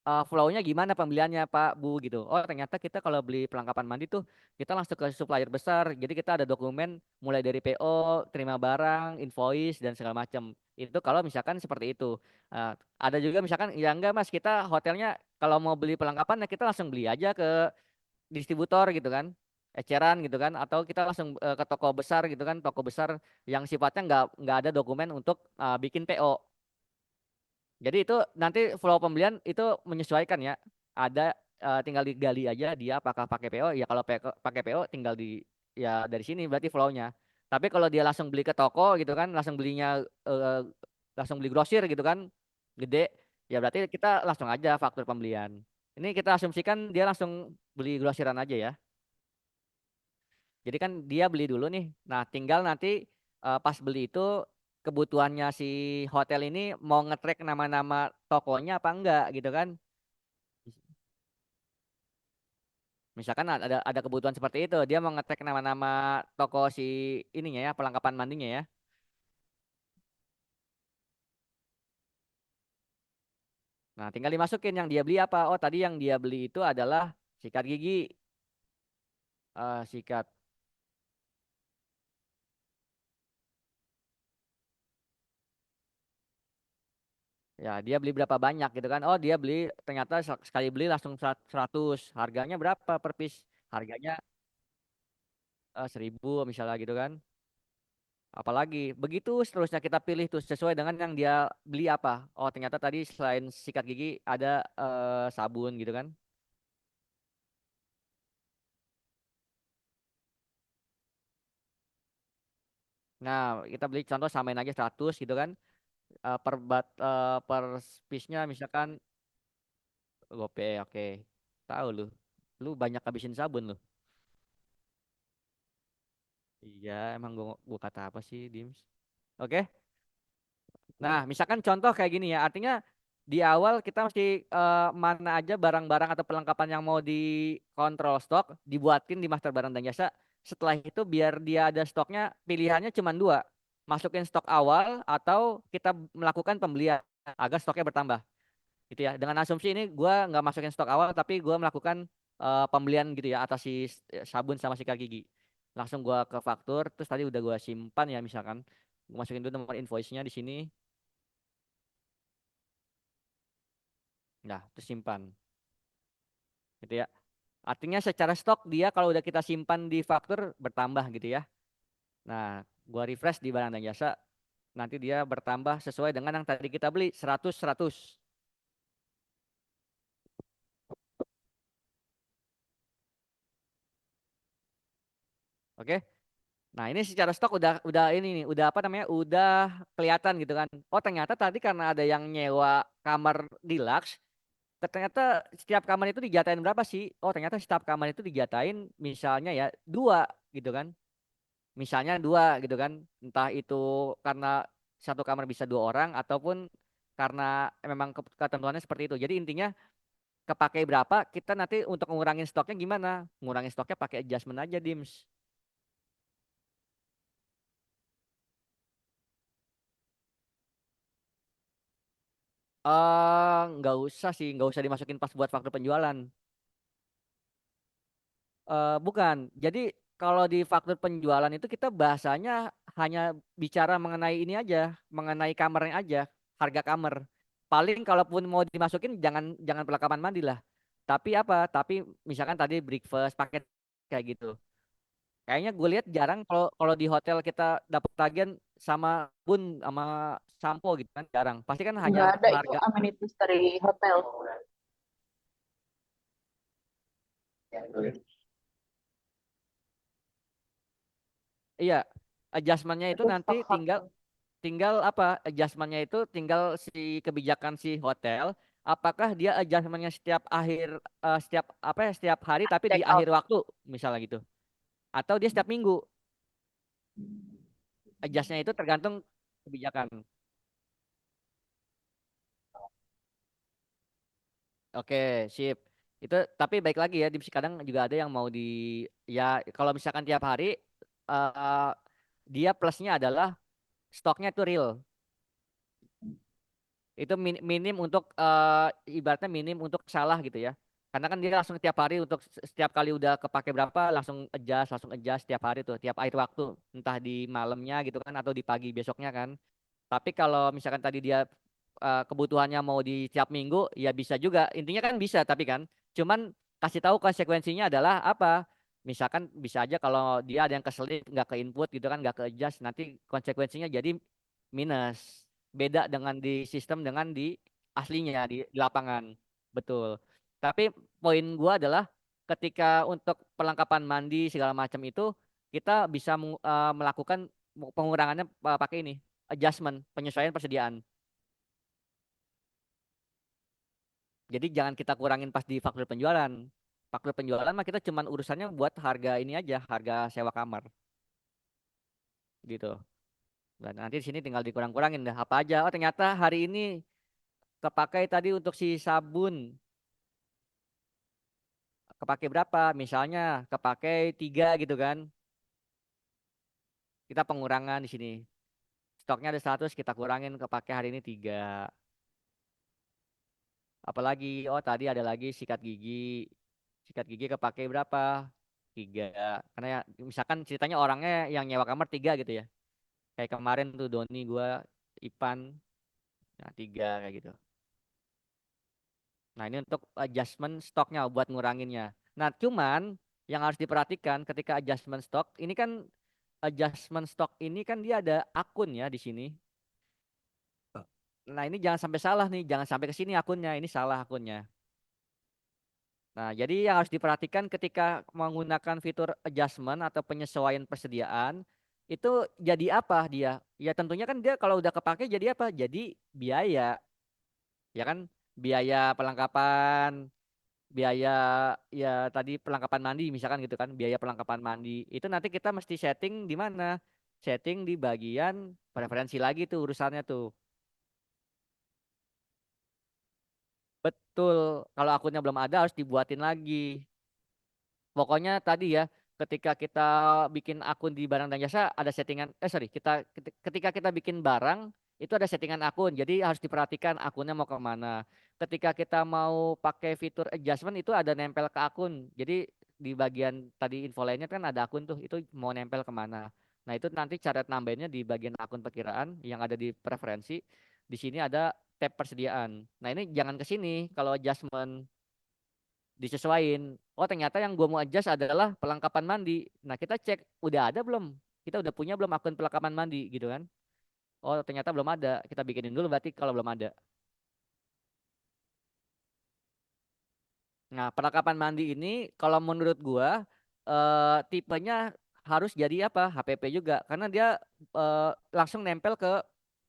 flow-nya gimana pembeliannya Pak Bu gitu. Oh ternyata kita kalau beli perlengkapan mandi tuh kita langsung ke supplier besar. Jadi kita ada dokumen mulai dari PO, terima barang, invoice dan segala macam. Itu kalau misalkan seperti itu. Ada juga misalkan ya enggak Mas kita hotelnya kalau mau beli perlengkapan ya kita langsung beli aja ke distributor gitu kan. Eceran gitu kan atau kita langsung ke toko besar gitu kan, toko besar yang sifatnya nggak ada dokumen untuk bikin PO. Jadi itu nanti flow pembelian itu menyesuaikan ya. Ada tinggal digali aja dia apakah pakai PO. Ya kalau pakai PO tinggal di ya dari sini berarti flow-nya. Tapi kalau dia langsung beli ke toko gitu kan, langsung belinya langsung beli grosir gitu kan, gede, ya berarti kita langsung aja faktur pembelian. Ini kita asumsikan dia langsung beli grosiran aja ya. Jadi kan dia beli dulu nih. Nah, tinggal nanti pas beli itu kebutuhannya si hotel ini mau nge-track nama-nama tokonya apa enggak gitu kan. Misalkan ada kebutuhan seperti itu, dia mau nge-track nama-nama toko si ininya ya, perlengkapan mandinya ya. Nah, tinggal dimasukin yang dia beli apa. Oh, tadi yang dia beli itu adalah sikat gigi. Sikat. Ya, dia beli berapa banyak gitu kan. Oh, dia beli ternyata sekali beli langsung 100. Harganya berapa per piece? Harganya 1.000 misalnya gitu kan. Apalagi begitu seterusnya kita pilih tuh sesuai dengan yang dia beli apa. Oh, ternyata tadi selain sikat gigi ada sabun gitu kan. Nah, kita beli contoh samain aja 100 gitu kan. Per piece-nya misalkan gope, oke. Tahu lu. Lu banyak habisin sabun lu. Iya, emang gua kata apa sih, Dims? Oke. Nah, misalkan contoh kayak gini ya, artinya di awal kita mesti mana aja barang-barang atau perlengkapan yang mau dikontrol stok, dibuatin di master barang dan jasa. Setelah itu biar dia ada stoknya, pilihannya cuma dua, masukin stok awal atau kita melakukan pembelian agar stoknya bertambah. Gitu ya. Dengan asumsi ini gue nggak masukin stok awal, tapi gue melakukan pembelian gitu ya atas si sabun sama sikat gigi. Langsung gue ke faktur, terus tadi udah gue simpan ya misalkan, gue masukin dulu nomor invoice-nya di sini. Nah, terus simpan. Gitu ya. Artinya secara stok dia kalau udah kita simpan di faktur bertambah gitu ya. Nah, gua refresh di barang dan jasa, nanti dia bertambah sesuai dengan yang tadi kita beli 100 100. Oke. Nah, ini secara stok udah ini nih, udah apa namanya? Udah kelihatan gitu kan. Oh, ternyata tadi karena ada yang nyewa kamar deluxe, ternyata setiap kamar itu dijatain berapa sih? Oh, ternyata setiap kamar itu dijatain misalnya ya dua gitu kan. Misalnya dua gitu kan, entah itu karena satu kamar bisa dua orang ataupun karena memang ketentuannya seperti itu. Jadi intinya kepakai berapa kita nanti untuk ngurangin stoknya gimana? Ngurangin stoknya pakai adjustment aja Dims. Nggak usah sih, nggak usah dimasukin pas buat faktur penjualan. Bukan. Jadi kalau di faktur penjualan itu kita bahasanya hanya bicara mengenai ini aja, mengenai kamarnya aja, harga kamar. Paling kalaupun mau dimasukin jangan jangan perlengkapan mandi lah. Tapi apa? Tapi misalkan tadi breakfast paket kayak gitu. Kayaknya gue lihat jarang kalau kalau di hotel kita dapat tagihan sama bun sama sampo gitu kan jarang. Pasti kan hanya Nggak ada itu harga. amenities dari hotel. Iya, adjustmentnya itu Itu nanti stok tinggal hotel. tinggal apa adjustmentnya itu tinggal si kebijakan si hotel apakah dia adjustmentnya setiap akhir setiap apa ya setiap hari tapi di Check akhir out. waktu misalnya gitu atau dia setiap minggu adjustnya itu tergantung kebijakan. Oke, sip. Itu tapi baik lagi ya di kadang juga ada yang mau di ya kalau misalkan tiap hari eh, dia plusnya adalah stoknya itu real. Itu minim untuk ibaratnya minim untuk salah gitu ya. Karena kan dia langsung tiap hari untuk setiap kali udah kepake berapa langsung adjust setiap hari tuh, tiap akhir waktu, entah di malamnya gitu kan atau di pagi besoknya kan. Tapi kalau misalkan tadi dia kebutuhannya mau di tiap minggu, ya bisa juga. Intinya kan bisa, tapi kan cuman kasih tahu konsekuensinya adalah apa. Misalkan bisa aja kalau dia ada yang keselip nggak ke input gitu kan, nggak ke adjust, nanti konsekuensinya jadi minus. Beda dengan di sistem dengan di aslinya di lapangan. Betul. Tapi poin gua adalah ketika untuk perlengkapan mandi segala macam itu kita bisa melakukan pengurangannya pakai ini adjustment, penyesuaian persediaan. Jadi jangan kita kurangin pas di faktur penjualan. Faktur penjualan mah kita cuman urusannya buat harga ini aja, harga sewa kamar gitu. Dan nanti di sini tinggal dikurang-kurangin dah apa aja. Oh ternyata hari ini kepakai tadi untuk si sabun, kepakai berapa? Misalnya kepakai 3 gitu kan. Kita pengurangan di sini. Stoknya ada 100, kita kurangin kepakai hari ini 3. Apalagi, oh tadi ada lagi sikat gigi. Sikat gigi kepake berapa? 3. Karena ya, misalkan ceritanya orangnya yang nyewa kamar 3 gitu ya. Kayak kemarin tuh Doni, gua, Ipan, nah 3 kayak gitu. Nah ini untuk adjustment stoknya buat nguranginnya. Nah cuman yang harus diperhatikan ketika adjustment stok, ini kan adjustment stok ini kan dia ada akun ya di sini. Nah ini jangan sampai salah nih, jangan sampai ke sini akunnya, ini salah akunnya. Nah, jadi yang harus diperhatikan ketika menggunakan fitur adjustment atau penyesuaian persediaan itu jadi apa dia? Ya tentunya kan dia kalau udah kepake jadi apa? Jadi biaya, ya kan? Biaya perlengkapan, biaya ya tadi perlengkapan mandi misalkan gitu kan, biaya perlengkapan mandi. Itu nanti kita mesti setting di mana? Setting di bagian preferensi lagi tuh urusannya tuh. Betul. Kalau akunnya belum ada harus dibuatin lagi. Pokoknya tadi ya, ketika kita bikin akun di barang dan jasa ada settingan, sorry, ketika kita bikin barang itu ada settingan akun, jadi harus diperhatikan akunnya mau ke mana. Ketika kita mau pakai fitur adjustment itu ada nempel ke akun, jadi di bagian tadi info lainnya kan ada akun tuh, itu mau nempel kemana. Nah itu nanti cara nambahinnya di bagian akun perkiraan yang ada di preferensi. Di sini ada tab persediaan. Nah ini jangan ke sini kalau adjustment disesuaiin. Oh ternyata yang gua mau adjust adalah perlengkapan mandi. Nah kita cek udah ada belum? Kita udah punya belum akun perlengkapan mandi gitu kan? Oh ternyata belum ada. Kita bikinin dulu berarti kalau belum ada. Nah perlengkapan mandi ini kalau menurut gua tipenya harus jadi apa? HPP juga karena dia eh, langsung nempel ke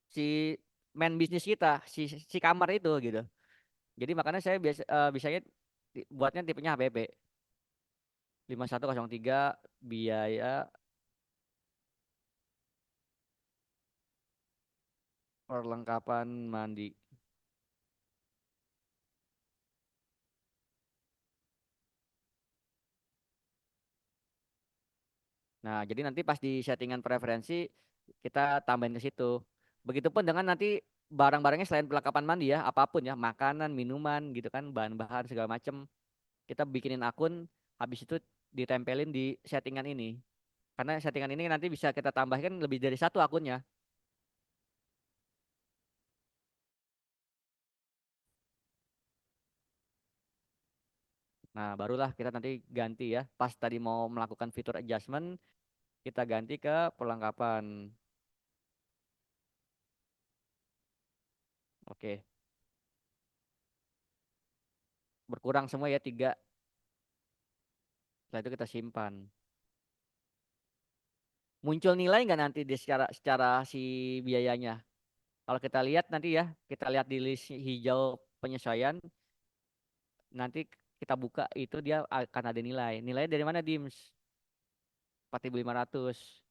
si main bisnis kita, si kamar itu gitu. Jadi makanya saya biasanya buatnya tipenya HPP 5103 biaya perlengkapan mandi. Nah, jadi nanti pas di settingan preferensi kita tambahin ke situ. Begitupun dengan nanti barang-barangnya selain perlengkapan mandi ya, apapun ya, makanan, minuman gitu kan, bahan-bahan segala macem. Kita bikinin akun, habis itu ditempelin di settingan ini. Karena settingan ini nanti bisa kita tambahkan lebih dari satu akunnya. Nah, barulah kita nanti ganti ya. Pas tadi mau melakukan fitur adjustment, kita ganti ke perlengkapan. Oke, berkurang semua ya 3. Setelah itu kita simpan. Muncul nilai nggak nanti di secara secara si biayanya? Kalau kita lihat nanti ya, kita lihat di list hijau penyesuaian, nanti kita buka itu dia akan ada nilai. Nilainya dari mana, Dims? 4.500.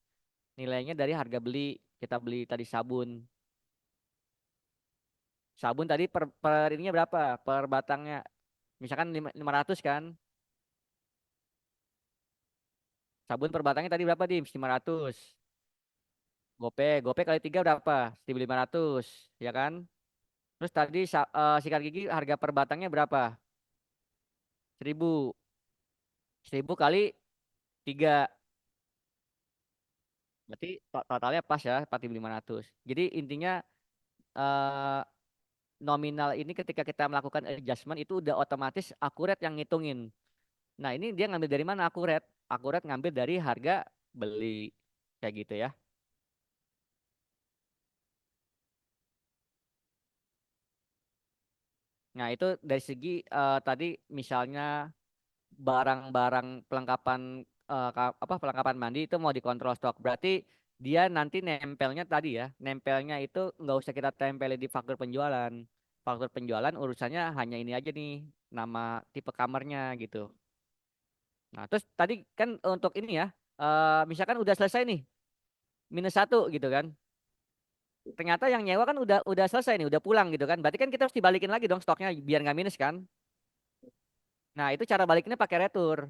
Nilainya dari harga beli. Kita beli tadi sabun. Sabun tadi per ininya berapa? Per batangnya. Misalkan 500 kan? Sabun per batangnya tadi berapa, Dims? 500. Gope kali 3 berapa? 1.500, ya kan? Terus tadi sikat gigi harga per batangnya berapa? 1.000. 1.000 kali 3. Berarti totalnya pas ya 4.500. Jadi intinya eh, nominal ini ketika kita melakukan adjustment itu udah otomatis akurat yang ngitungin. Nah, ini dia ngambil dari mana akurat? Akurat ngambil dari harga beli. Kayak gitu ya. Nah, itu dari segi tadi misalnya barang-barang pelengkapan apa pelengkapan mandi itu mau dikontrol stok. Berarti dia nanti nempelnya tadi ya, nempelnya itu nggak usah kita tempelin di faktur penjualan. Faktur penjualan urusannya hanya ini aja nih, nama tipe kamarnya gitu. Nah, terus tadi kan untuk ini ya, misalkan udah selesai nih, -1 gitu kan. Ternyata yang nyewa kan udah selesai nih, udah pulang gitu kan. Berarti kan kita harus dibalikin lagi dong stoknya biar nggak minus kan. Nah, itu cara balikinnya pakai retur.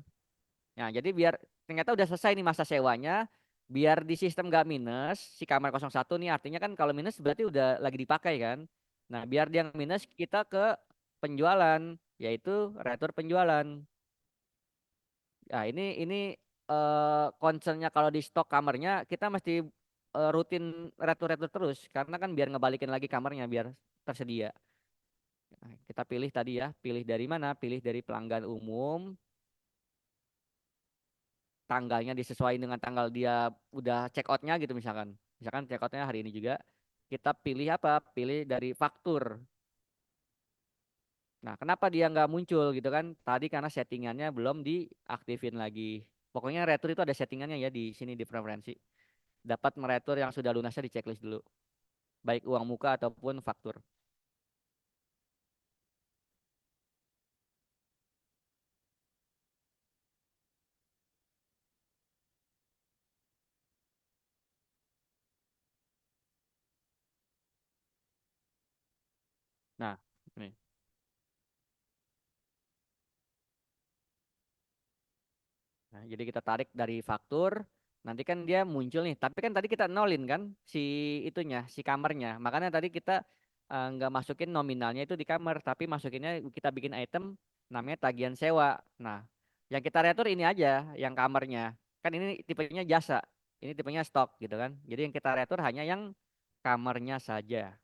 Nah, jadi biar ternyata udah selesai nih masa sewanya, biar di sistem nggak minus, si kamar 01 nih artinya kan kalau minus berarti udah lagi dipakai kan. Nah, biar dia nggak minus kita ke penjualan, yaitu retur penjualan. Nah, ini concernnya kalau di stok kamarnya kita mesti rutin retur-retur terus karena kan biar ngebalikin lagi kamarnya biar tersedia. Nah, kita pilih tadi ya, pilih dari mana? Pilih dari pelanggan umum, tanggalnya disesuaikan dengan tanggal dia udah check outnya gitu misalkan. Misalkan check outnya hari ini juga. Kita pilih apa? Pilih dari faktur. Nah, kenapa dia nggak muncul gitu kan? Tadi karena settingannya belum diaktifin lagi. Pokoknya retur itu ada settingannya ya di sini di preferensi. Dapat meretur yang sudah lunasnya di checklist dulu. Baik uang muka ataupun faktur. Nah, ini. Nah, jadi kita tarik dari faktur, nanti kan dia muncul nih. Tapi kan tadi kita nolin kan si itunya, si kamarnya. Makanya tadi kita nggak masukin nominalnya itu di kamar, tapi masukinnya kita bikin item namanya tagihan sewa. Nah, yang kita retur ini aja, yang kamarnya. Kan ini tipenya jasa, ini tipenya stok gitu kan. Jadi yang kita retur hanya yang kamarnya saja.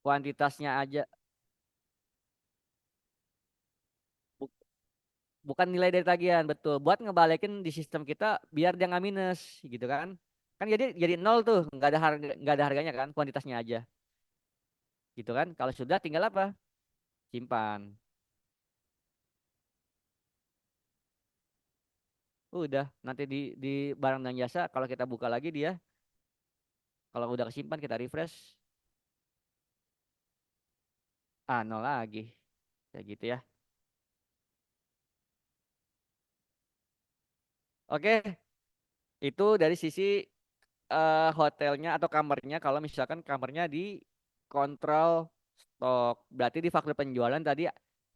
Kuantitasnya aja. Bukan nilai dari tagihan, betul, buat ngebalikin di sistem kita biar dia nggak minus gitu kan. Kan jadi nol tuh, nggak ada harganya kan, kuantitasnya aja gitu kan. Kalau sudah tinggal apa, simpan. Udah nanti di barang dan jasa kalau kita buka lagi dia, kalau udah kesimpan kita refresh, nol lagi kayak gitu ya. Oke, itu dari sisi hotelnya atau kamarnya. Kalau misalkan kamarnya di kontrol stok, berarti di faktur penjualan tadi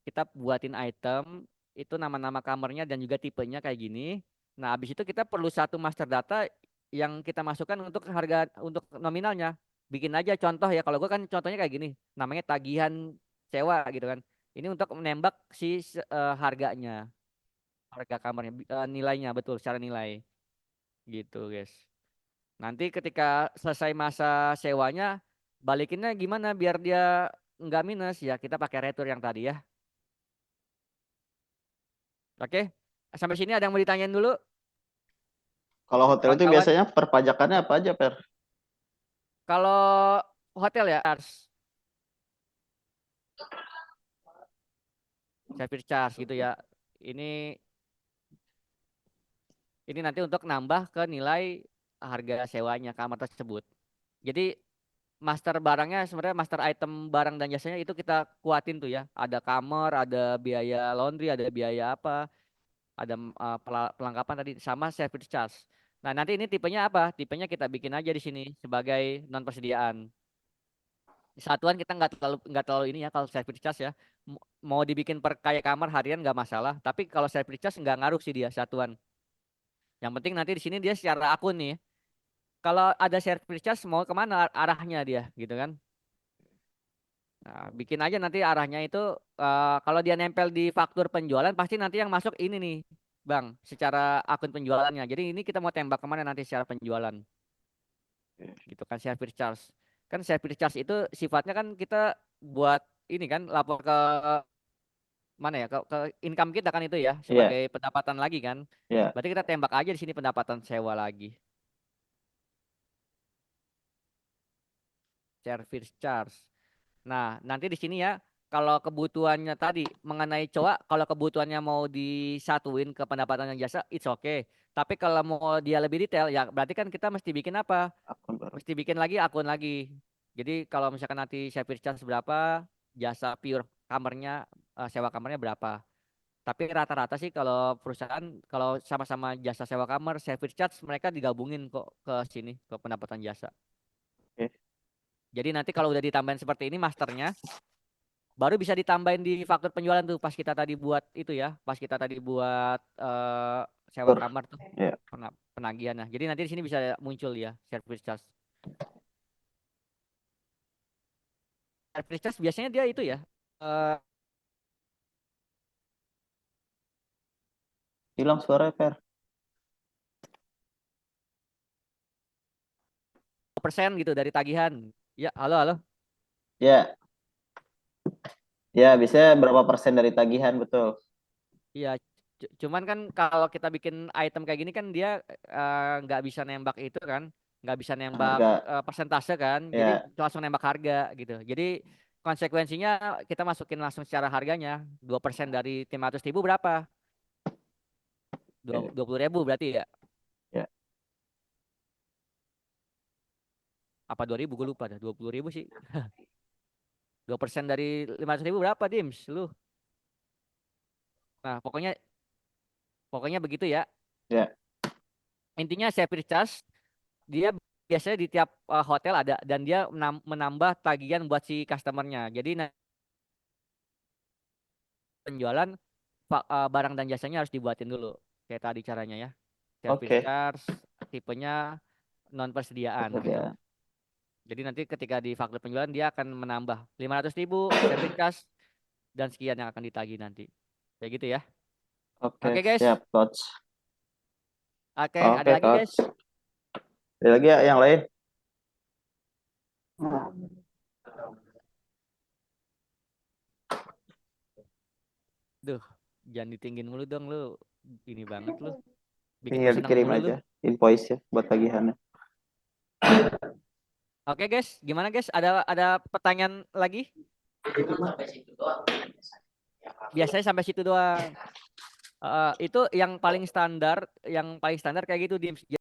kita buatin item itu nama-nama kamarnya dan juga tipenya kayak gini. Nah, habis itu kita perlu satu master data yang kita masukkan untuk harga untuk nominalnya. Bikin aja contoh ya. Kalau gue kan contohnya kayak gini, namanya tagihan sewa gitu kan. Ini untuk menembak si harganya, harga kamarnya, nilainya betul secara nilai gitu guys. Nanti ketika selesai masa sewanya, balikinnya gimana biar dia nggak minus ya, kita pakai retur yang tadi ya. Oke, sampai sini ada yang mau ditanyain dulu? Kalau hotel itu Kawan-kawan, biasanya perpajakannya apa aja, Per? kalau hotel ya, service charge gitu ya. Ini nanti untuk nambah ke nilai harga sewanya kamar tersebut. Jadi master barangnya sebenarnya master item barang dan jasanya itu kita kuatin tuh ya. Ada kamar, ada biaya laundry, ada biaya apa, ada pelengkapan tadi sama service charge. Nah, nanti ini tipenya apa? Tipenya kita bikin aja di sini sebagai non persediaan. Satuan kita nggak terlalu ini ya kalau service charge ya. Mau dibikin per kayak kamar harian nggak masalah. Tapi kalau service charge nggak ngaruh sih dia satuan. Yang penting nanti di sini dia secara akun nih. Kalau ada service charge mau kemana arahnya dia gitu kan? Nah, bikin aja nanti arahnya itu kalau dia nempel di faktur penjualan pasti nanti yang masuk ini nih, Bang, secara akun penjualannya. Jadi ini kita mau tembak kemana nanti secara penjualan, gitu kan service charge. Kan service charge itu sifatnya kan kita buat ini kan lapor ke mana ya ke income kita kan itu ya Iya, sebagai pendapatan lagi kan. iya. Berarti kita tembak aja di sini pendapatan sewa lagi. Service charge. Nah, nanti di sini ya, kalau kebutuhannya tadi mengenai cowok, kalau kebutuhannya mau disatuin ke pendapatan yang jasa, it's okay. Tapi kalau mau dia lebih detail, ya berarti kan kita mesti bikin apa? Akun baru. Mesti bikin lagi akun lagi. Jadi kalau misalkan nanti service charge berapa, jasa pure kamarnya, sewa kamarnya berapa. Tapi rata-rata sih kalau perusahaan, kalau sama-sama jasa sewa kamar, service charge mereka digabungin kok ke sini, ke pendapatan jasa. Oke. Jadi nanti kalau udah ditambahin seperti ini masternya, baru bisa ditambahin di faktur penjualan tuh pas kita tadi buat itu ya, pas kita tadi buat sewa Tur. kamar tuh Iya. penagihannya. Jadi nanti di sini bisa muncul ya service charge. Service charge biasanya dia itu ya Hilang suara, Per. persen gitu dari tagihan. Ya, halo halo. Ya, ya biasanya berapa persen dari tagihan, betul. Iya, cuman kan kalau kita bikin item kayak gini kan dia nggak bisa nembak itu kan, nggak bisa nembak Harga. persentase kan, jadi Ya, langsung nembak harga gitu. Jadi konsekuensinya kita masukin langsung secara harganya 2% dari 500.000 berapa? ya, 20.000 berarti ya? ya. Apa 2.000? Gue lupa dah. 20.000 sih. 2% dari 500.000 berapa, Dims? Lu? Nah, pokoknya begitu ya. Ya. Intinya service charge dia biasanya di tiap hotel ada dan dia menambah tagihan buat si customernya. Jadi penjualan barang dan jasanya harus dibuatin dulu. Kayak tadi caranya ya. Service Oke. charge tipenya non persediaan gitu. Ya. Jadi nanti ketika di faktur penjualan dia akan menambah 500.000 service charge dan sekian yang akan ditagih nanti. Kayak gitu ya. Oke, Oke guys. siap, Coach. Oke, Oke, ada lagi guys. Coach. Ada lagi ya yang lain? Duh, jangan ditinggin mulu dong lu. Ini banget lu. Bikin Tinggal gue senang dikirim mulu lu. aja invoice ya buat tagihannya. Oke guys, gimana guys? Ada pertanyaan lagi? Biasanya sampai situ doang. Itu yang paling standar kayak gitu, Dims.